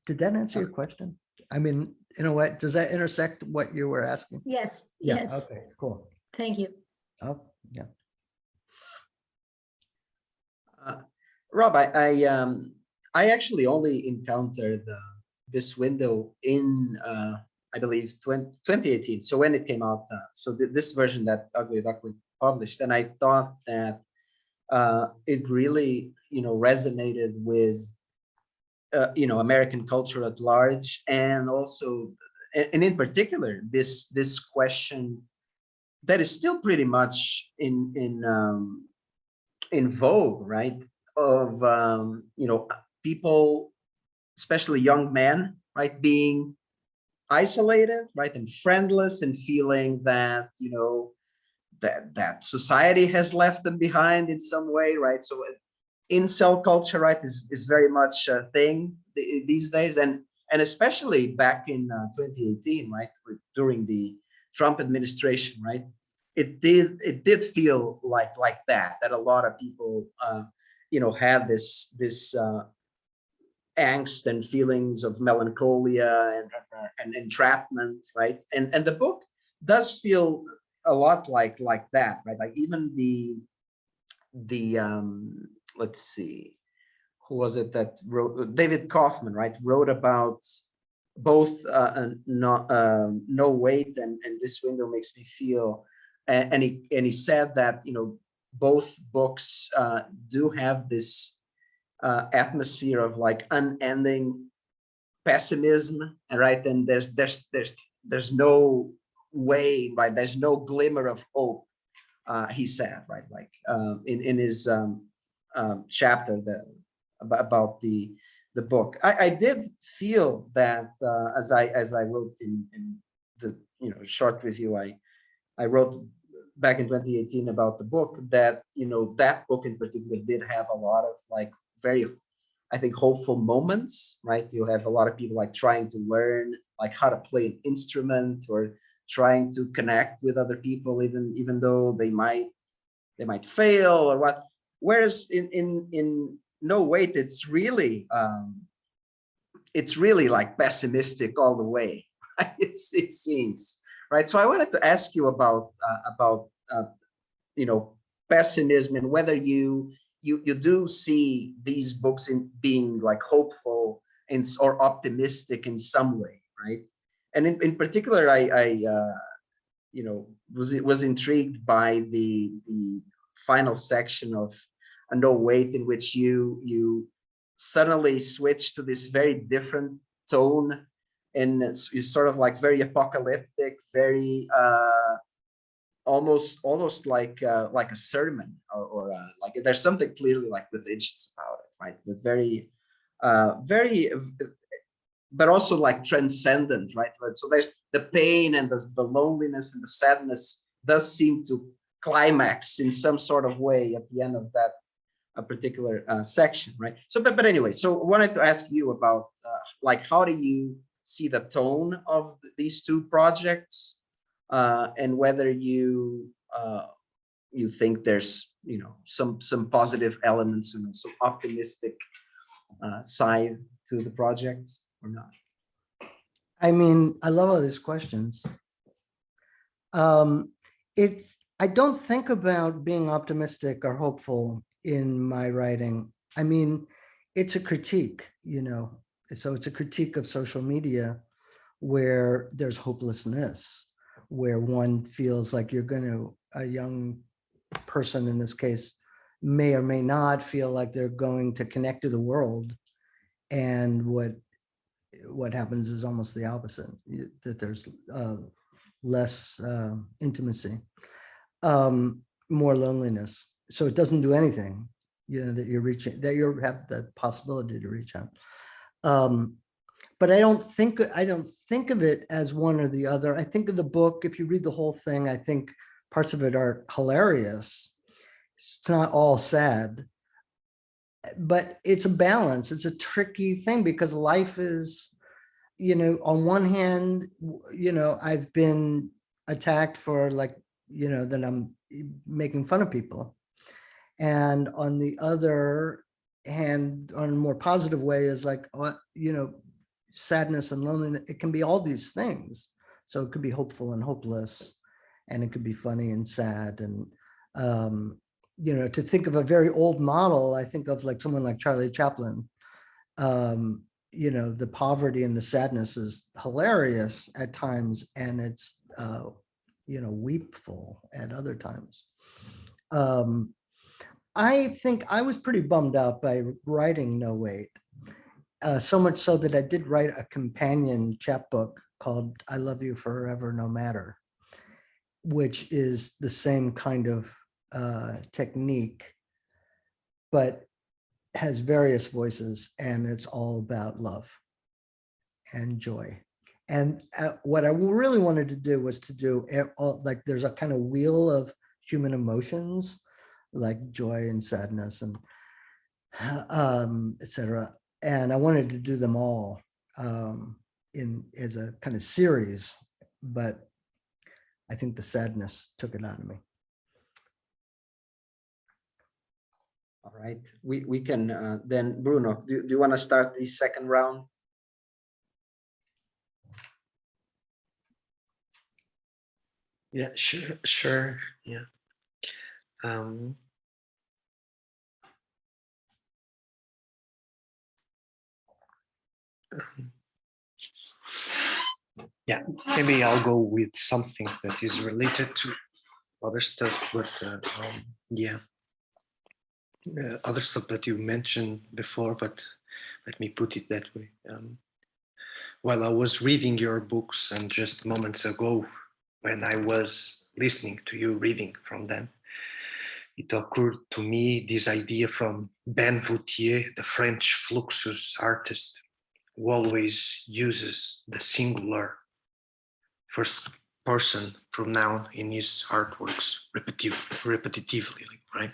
Did that answer your question? I mean, in a way, does that intersect what you were asking? Yes, Yeah, yes. okay, cool. Thank you. Oh, yeah. Rob, I actually only encountered this window in, I believe, 2018. So when it came out, so this version that Ugly Duckling published, and I thought that it really, you know, resonated with, you know, American culture at large, and also, and in particular, this question that is still pretty much in vogue, right? Of you know, people, especially young men, right, being isolated, right, and friendless, and feeling that, you know, that society has left them behind in some way, right? So incel culture, right, is very much a thing these days, and especially back in 2018, right, during the Trump administration, right, it did feel like that a lot of people you know, had this angst and feelings of melancholia and entrapment, right, and the book does feel a lot like that, right? Like even the let's see, who was it that wrote, David Kaufman, right, wrote about both No Wait and This Window makes me feel, and he said that, you know, both books do have this atmosphere of like unending pessimism, and right, and there's no way, right, there's no glimmer of hope, he said, right, like in his chapter about the book. I did feel that as I wrote in the, you know, short review I wrote back in 2018 about the book, that, you know, that book in particular did have a lot of like very, I think, hopeful moments, right? You have a lot of people like trying to learn like how to play an instrument, or trying to connect with other people, even though they might fail or what. Whereas in No Wait, it's really like pessimistic all the way. Right? It seems, right? So I wanted to ask you about you know, pessimism, and whether you do see these books in being like hopeful and or optimistic in some way, right? And in particular, I you know, was intrigued by the final section of No Wait, in which you suddenly switch to this very different tone, and it's sort of like very apocalyptic, very almost like a sermon, or like there's something clearly like religious about it, right? With very but also like transcendent, right? So there's the pain and the loneliness and the sadness does seem to climax in some sort of way at the end of that a particular section, right? So, but anyway, so I wanted to ask you about like, how do you see the tone of these two projects, and whether you you think there's, you know, some positive elements and some optimistic side to the projects or not? I mean, I love all these questions. I don't think about being optimistic or hopeful in my writing. I mean, it's a critique, you know, so it's a critique of social media, where there's hopelessness, where one feels like you're going to, a young person in this case, may or may not feel like they're going to connect to the world. And what happens is almost the opposite, that there's less intimacy, more loneliness. So it doesn't do anything, you know, that you're reaching, that you have the possibility to reach out. But I don't think of it as one or the other. I think of the book, if you read the whole thing, I think parts of it are hilarious. It's not all sad, but it's a balance. It's a tricky thing, because life is, you know, on one hand, you know, I've been attacked for, like, you know, that I'm making fun of people. And on the other hand, on a more positive way, is like, you know, sadness and loneliness, it can be all these things. So it could be hopeful and hopeless, and it could be funny and sad. And, you know, to think of a very old model, I think of like someone like Charlie Chaplin. You know, the poverty and the sadness is hilarious at times, and it's, you know, weepful at other times. I think I was pretty bummed out by writing No Wait. So much so that I did write a companion chapbook called I Love You Forever No Matter, which is the same kind of technique, but has various voices, and it's all about love and joy. And what I really wanted to do was to do, like, there's a kind of wheel of human emotions, like joy and sadness and etc. And I wanted to do them all as a kind of series, but I think the sadness took it out of me. All right, we can then, Bruno, do you want to start the second round? Yeah, sure. Yeah. Yeah, maybe I'll go with something that is related to other stuff, but yeah, other stuff that you mentioned before, but let me put it that way. While I was reading your books and just moments ago, when I was listening to you reading from them, it occurred to me this idea from Ben Vautier, the French Fluxus artist, who always uses the singular first person pronoun in his artworks repetitively, right?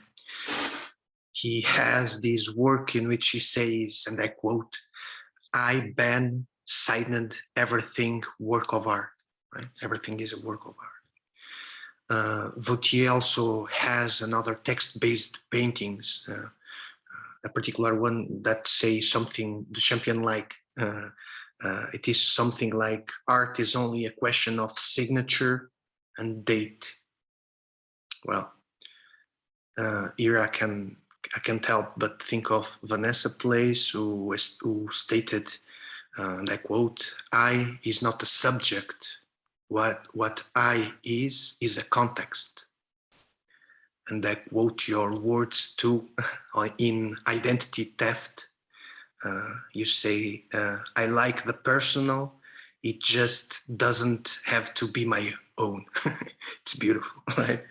He has this work in which he says, and I quote, "I, Ben, signed everything work of art," right? Everything is a work of art. Vautier also has another text-based paintings, a particular one that says something the champion like, it is something like, art is only a question of signature and date. Well, here I can't help but think of Vanessa Place, who stated, and I quote, "I is not a subject. What I is a context." And I quote your words too in Identity Theft. You say, "I like the personal, it just doesn't have to be my own." It's beautiful, right?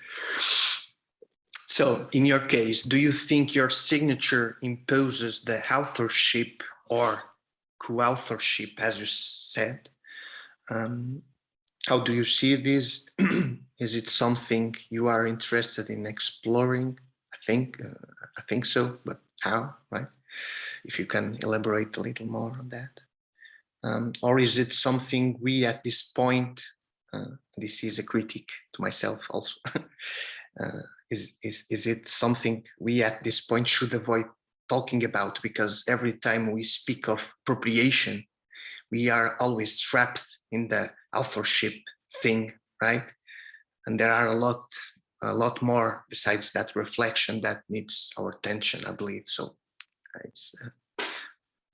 So in your case, do you think your signature imposes the authorship or co-authorship, as you said? How do you see this? Is it something you are interested in exploring? I think so, but how, right? If you can elaborate a little more on that. Or is it something we at this point, this is a critique to myself also, is it something we at this point should avoid talking about? Because every time we speak of appropriation, we are always trapped in the authorship thing, right? And there are a lot more besides that reflection that needs our attention, I believe. So it's a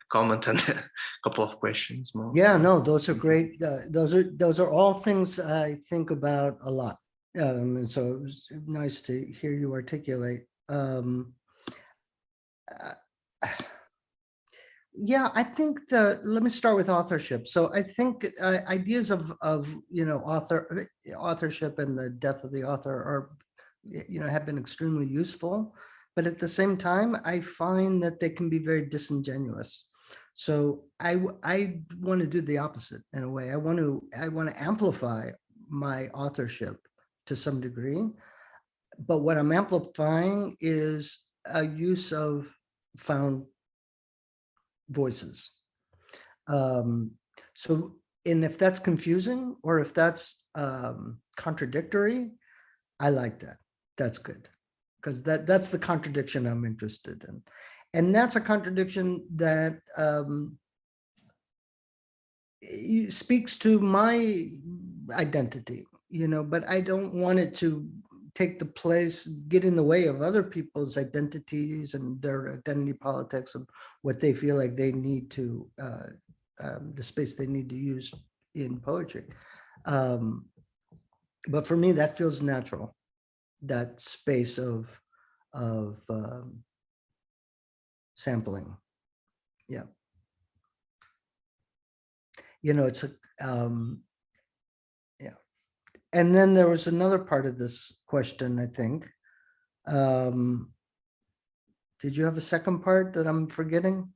comment and a couple of questions more. Yeah, no, those are great. Those are all things I think about a lot. And so it was nice to hear you articulate. Yeah, I think let me start with authorship. So I think ideas of authorship and the death of the author are, have been extremely useful, but at the same time, I find that they can be very disingenuous. So I want to do the opposite in a way. I want to amplify my authorship to some degree, but what I'm amplifying is a use of found voices. So, and if that's confusing or if that's contradictory, I like that. That's good, because that's the contradiction I'm interested in. And that's a contradiction that speaks to my identity, but I don't want it to take the place, get in the way of other people's identities and their identity politics of what they feel like they need to, the space they need to use in poetry. But for me, that feels natural, that space of sampling. Yeah. It's a, yeah. And then there was another part of this question, I think. Did you have a second part that I'm forgetting?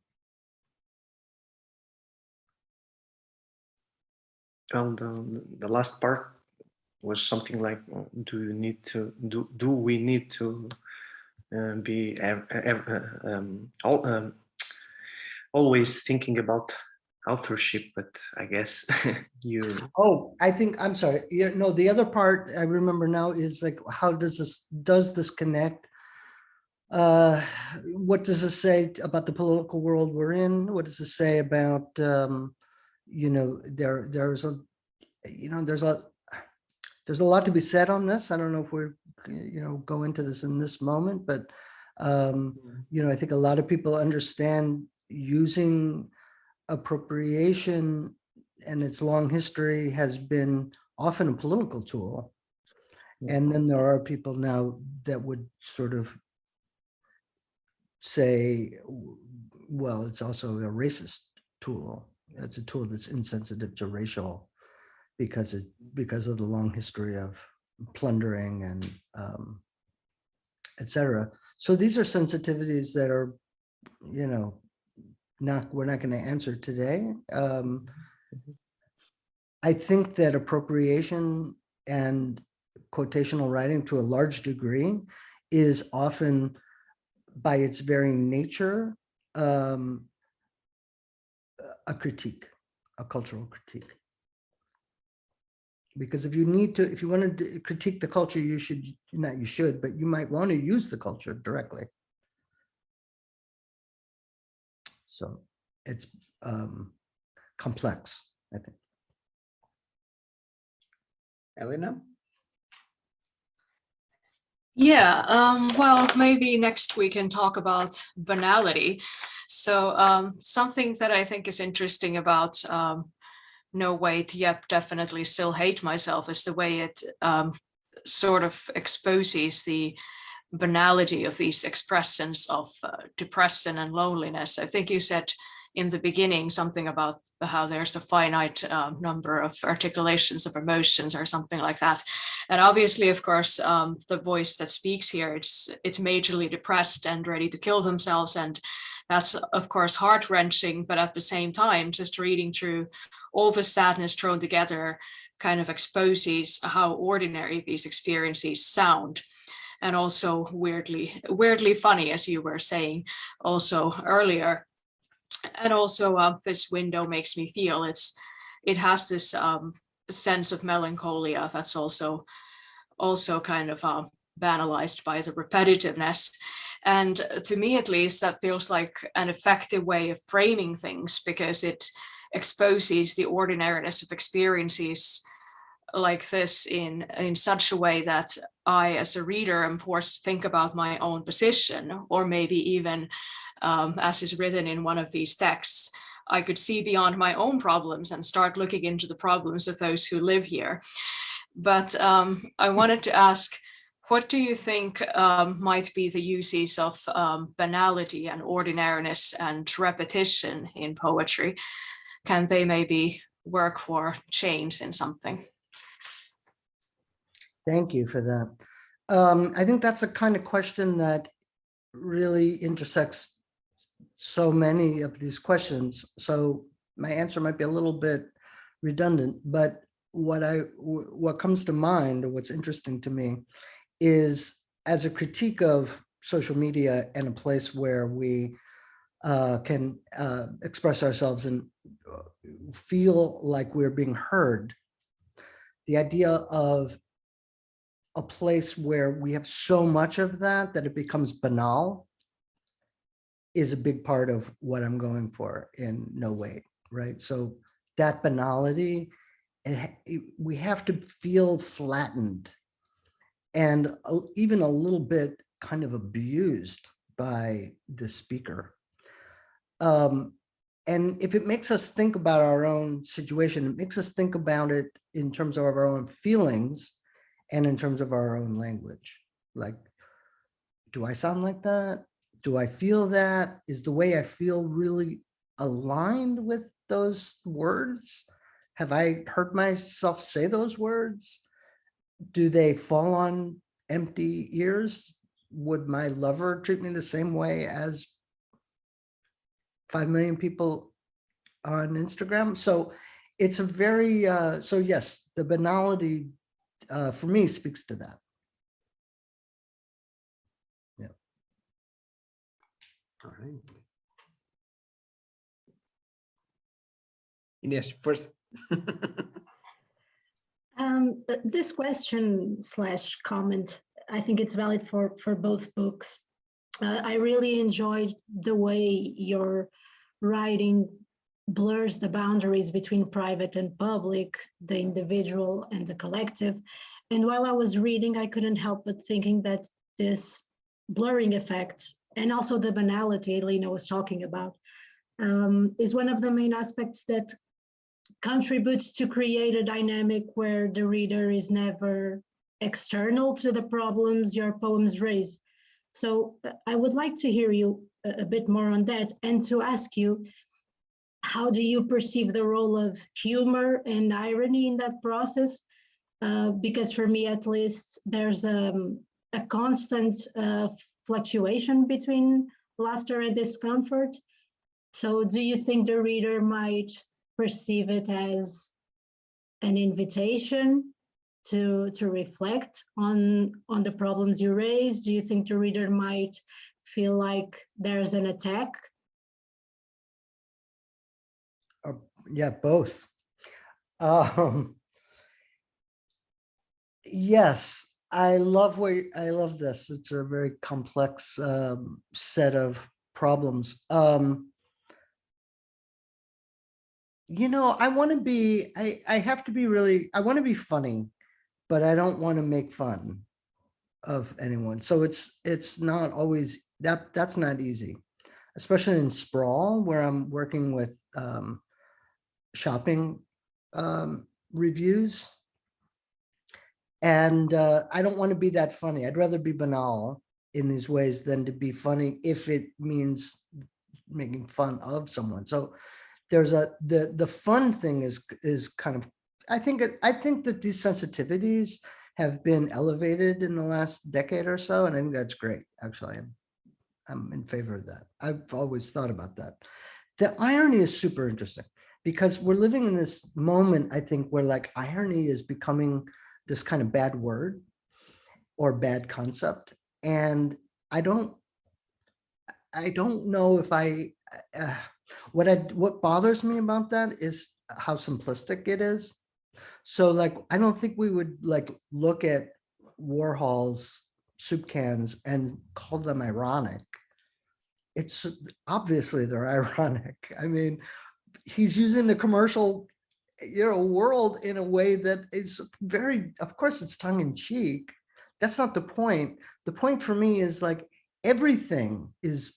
Well, the last part was something like, do we need to be always thinking about authorship? But I guess you. Oh, I'm sorry. Yeah, no, the other part I remember now is like, how does this connect? What does this say about the political world we're in? What does it say about, there's a lot to be said on this. I don't know if we're, go into this in this moment, but, I think a lot of people understand using appropriation its long history has been often a political tool. And then there are people now that would sort of say, well, it's also a racist tool. It's a tool that's insensitive to racial because of the long history of plundering and etc. So these are sensitivities that are, you know, we're not going to answer today. I think that appropriation and quotational writing to a large degree is often, by its very nature, a critique, a cultural critique. Because if you want to critique the culture, but you might want to use the culture directly. So it's complex, I think. Elena? Yeah, well, maybe next we can talk about banality. So something that I think is interesting about No Wait, Yep, Definitely Still Hate Myself is the way it sort of exposes the banality of these expressions of depression and loneliness. I think you said in the beginning something about how there's a finite number of articulations of emotions or something like that. And obviously, of course, the voice that speaks here, it's majorly depressed and ready to kill themselves. And that's, of course, heart-wrenching, but at the same time, just reading through all the sadness thrown together kind of exposes how ordinary these experiences sound. And also weirdly funny, as you were saying also earlier. And also this window makes me feel it has this sense of melancholia that's also kind of banalized by the repetitiveness. And to me, at least, that feels like an effective way of framing things, because it exposes the ordinariness of experiences like this in such a way that I, as a reader, am forced to think about my own position, or maybe even, as is written in one of these texts, I could see beyond my own problems and start looking into the problems of those who live here. But I wanted to ask, what do you think might be the uses of banality and ordinariness and repetition in poetry? Can they maybe work for change in something? Thank you for that. I think that's a kind of question that really intersects so many of these questions. So my answer might be a little bit redundant, but what comes to mind, or what's interesting to me, is as a critique of social media and a place where we can express ourselves and feel like we're being heard. The idea of a place where we have so much of that it becomes banal is a big part of what I'm going for in No Wait, right? So that banality, we have to feel flattened and even a little bit kind of abused by the speaker. And if it makes us think about our own situation, it makes us think about it in terms of our own feelings and in terms of our own language. Like, do I sound like that? Do I feel that? Is the way I feel really aligned with those words? Have I heard myself say those words? Do they fall on empty ears? Would my lover treat me the same way as 5 million people on Instagram? So it's a very, so yes, the banality for me speaks to that. Yeah. All right. Ines, first. This question / comment, I think it's valid for both books. I really enjoyed the way your writing blurs the boundaries between private and public, the individual and the collective. And while I was reading, I couldn't help but thinking that this blurring effect, and also the banality Elena was talking about, is one of the main aspects that contributes to create a dynamic where the reader is never external to the problems your poems raise. So I would like to hear you a bit more on that, and to ask you, how do you perceive the role of humor and irony in that process? Because for me, at least, there's a constant fluctuation between laughter and discomfort. So do you think the reader might perceive it as an invitation to reflect on the problems you raise? Do you think the reader might feel like there's an attack? Yeah, both. Yes, I love this. It's a very complex set of problems. You know, I want to be, I have to be really, I want to be funny, but I don't want to make fun of anyone. So it's not always, that's not easy, especially in sprawl, where I'm working with shopping reviews. And I don't want to be that funny. I'd rather be banal in these ways than to be funny if it means making fun of someone. So there's the fun thing is kind of, I think that these sensitivities have been elevated in the last decade or so, and I think that's great. Actually, I'm in favor of that. I've always thought about that. The irony is super interesting because we're living in this moment, I think, where like irony is becoming this kind of bad word or bad concept, and I don't know if what bothers me about that is how simplistic it is. So like, I don't think we would like look at Warhol's soup cans and call them ironic. It's obviously they're ironic. I mean, he's using the commercial, world in a way that is very, of course it's tongue in cheek. That's not the point. The point for me is like, everything is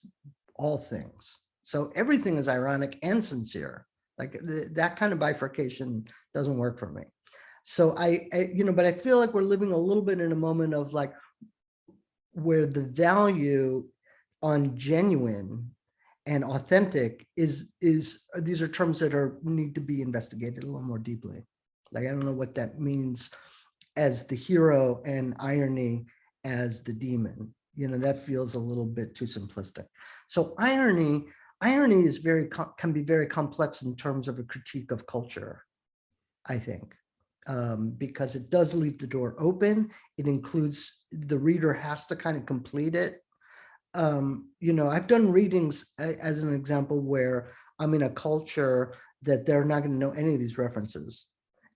all things. So everything is ironic and sincere. Like that kind of bifurcation doesn't work for me. So but I feel like we're living a little bit in a moment of like, where the value on genuine and authentic is these are terms that need to be investigated a little more deeply. Like, I don't know what that means as the hero and irony as the demon. That feels a little bit too simplistic. So irony is can be very complex in terms of a critique of culture, I think, because it does leave the door open. It includes, the reader has to kind of complete it. I've done readings as an example where I'm in a culture that they're not going to know any of these references.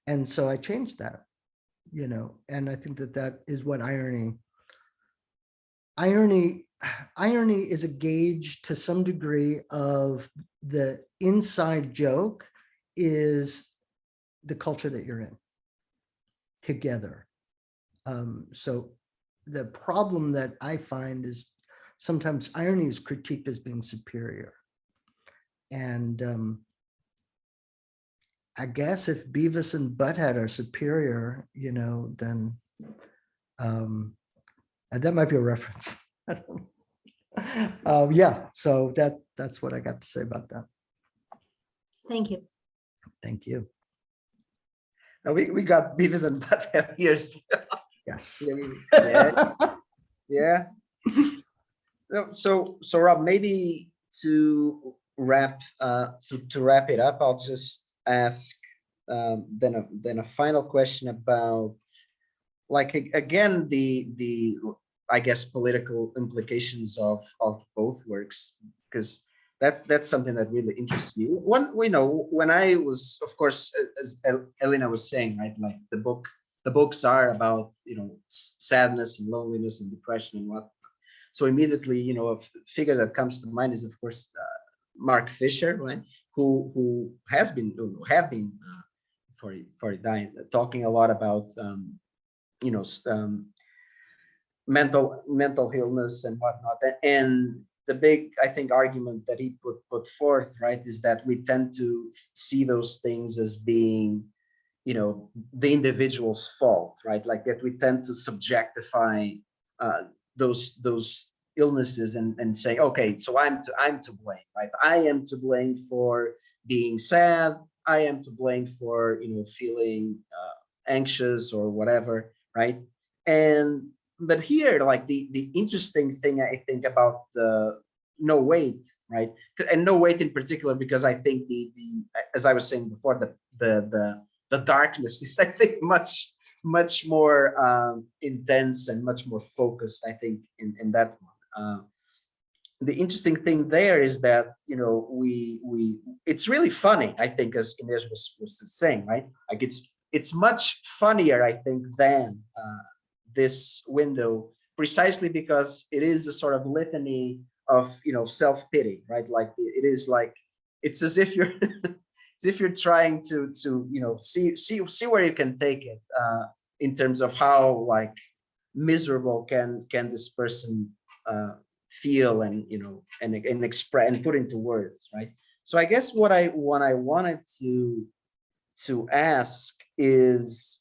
And so I changed that, and I think that is what irony is, a gauge to some degree of the inside joke is the culture that you're in together. So the problem that I find is sometimes irony is critiqued as being superior. And I guess if Beavis and Butthead are superior, then and that might be a reference. I don't know. Yeah, so that's what I got to say about that. Thank you. Thank you. Now we got Beavis and Butthead here. Yes. Yeah. So Rob, maybe to wrap it up, I'll just ask then a final question about, like, again, the I guess political implications of both works, because that's something that really interests me. When I was, of course, as Elena was saying, right, like the books are about sadness and loneliness and depression and what. So immediately, a figure that comes to mind is, of course, Mark Fisher, right? Who had been before he died, talking a lot about mental illness and whatnot. And big, I think, argument that he put forth, right, is that we tend to see those things as being, you know, the individual's fault, right? Like that we tend to subjectify those illnesses and say, okay, so I'm to blame, right? I am to blame for being sad. I am to blame for, you know, feeling anxious or whatever, right? But here, like the interesting thing I think about the no weight, right? And no weight in particular, because I think the as I was saying before, the darkness is, I think, much more intense and much more focused, I think, in that one. The interesting thing there is that, you know, it's really funny, I think, as Inez was saying, right? Like it's much funnier, I think, than this window, precisely because it is a sort of litany of, you know, self-pity, right? Like it is like, it's as if you're as if you're trying to you know, see where you can take it in terms of how, like, miserable can this person feel, and, you know, and express and put into words, right? So I guess what I wanted to ask is,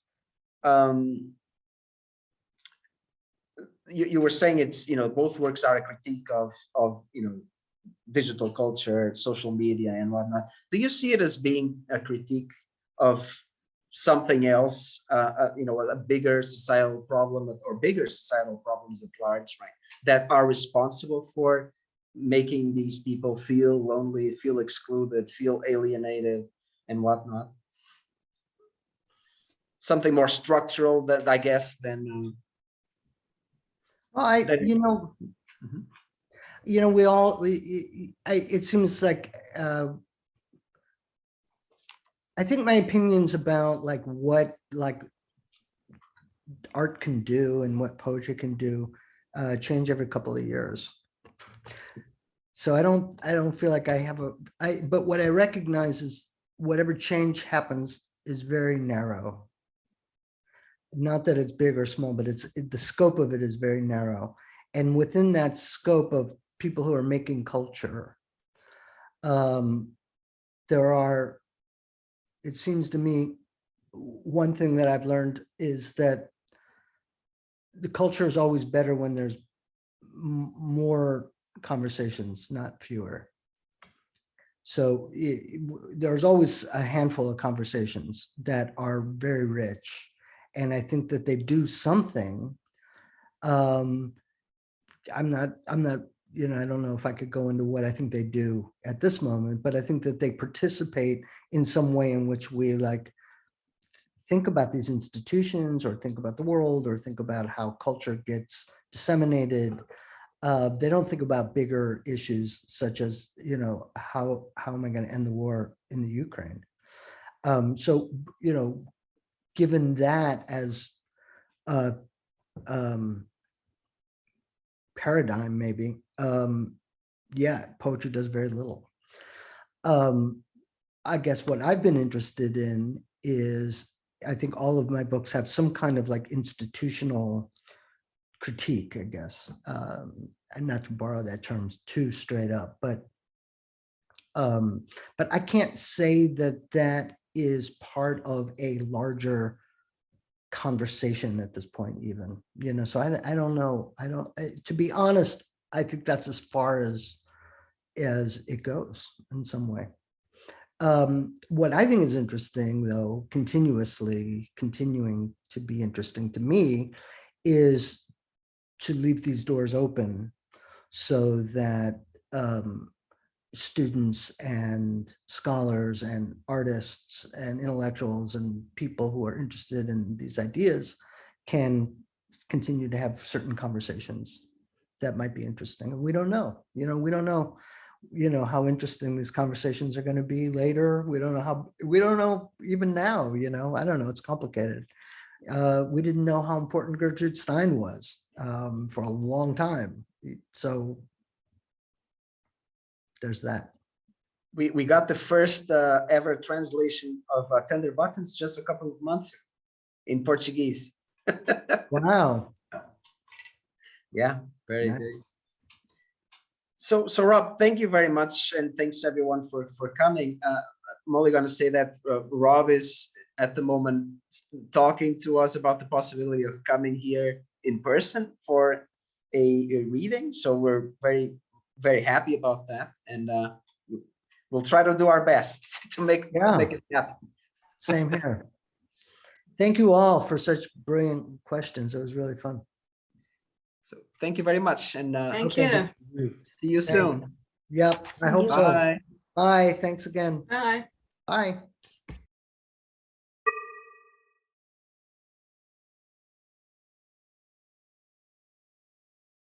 you were saying it's, you know, both works are a critique of you know, digital culture, social media, and whatnot. Do you see it as being a critique of something else, you know, a bigger societal problem, or bigger societal problems at large, right, that are responsible for making these people feel lonely, feel excluded, feel alienated, and whatnot? Something more structural, that I guess, than Well, you know, Mhm. you know, it seems like, I think my opinions about like what like art can do and what poetry can do change every couple of years. So I don't feel like I have but what I recognize is whatever change happens is very narrow. Not that it's big or small, but the scope of it is very narrow. And within that scope of people who are making culture, there are, it seems to me, one thing that I've learned is that the culture is always better when there's more conversations, not fewer. So there's always a handful of conversations that are very rich. And I think that they do something. I'm not, you know, I don't know if I could go into what I think they do at this moment, but I think that they participate in some way in which we like think about these institutions, or think about the world, or think about how culture gets disseminated. They don't think about bigger issues such as, you know, how am I going to end the war in the Ukraine? So, you know, given that as a paradigm, maybe, yeah, poetry does very little. I guess what I've been interested in is, I think all of my books have some kind of like institutional critique, I guess, and not to borrow that term too straight up, but I can't say that that is part of a larger conversation at this point, even, you know. So I don't know. To be honest, I think that's as far as it goes in some way. What I think is interesting, though, continuing to be interesting to me, is to leave these doors open so that students and scholars and artists and intellectuals and people who are interested in these ideas can continue to have certain conversations that might be interesting. And we don't know, you know, we don't know, you know, how interesting these conversations are going to be later. We don't know even now, you know, I don't know, it's complicated. We didn't know how important Gertrude Stein was for a long time. So there's that. We got the first ever translation of Tender Buttons just a couple of months ago in Portuguese. Wow. Yeah, very Nice. big. So Rob, thank you very much, and thanks everyone for coming. I'm only going to say that Rob is at the moment talking to us about the possibility of coming here in person for a reading. So we're very, very happy about that, and we'll try to do our best to make it happen. Same here. Thank you all for such brilliant questions. It was really fun. So thank you very much, and Thank Okay. you. see you soon. Yep, I Thank hope you. so. Bye. Bye. Thanks again. Bye. Bye.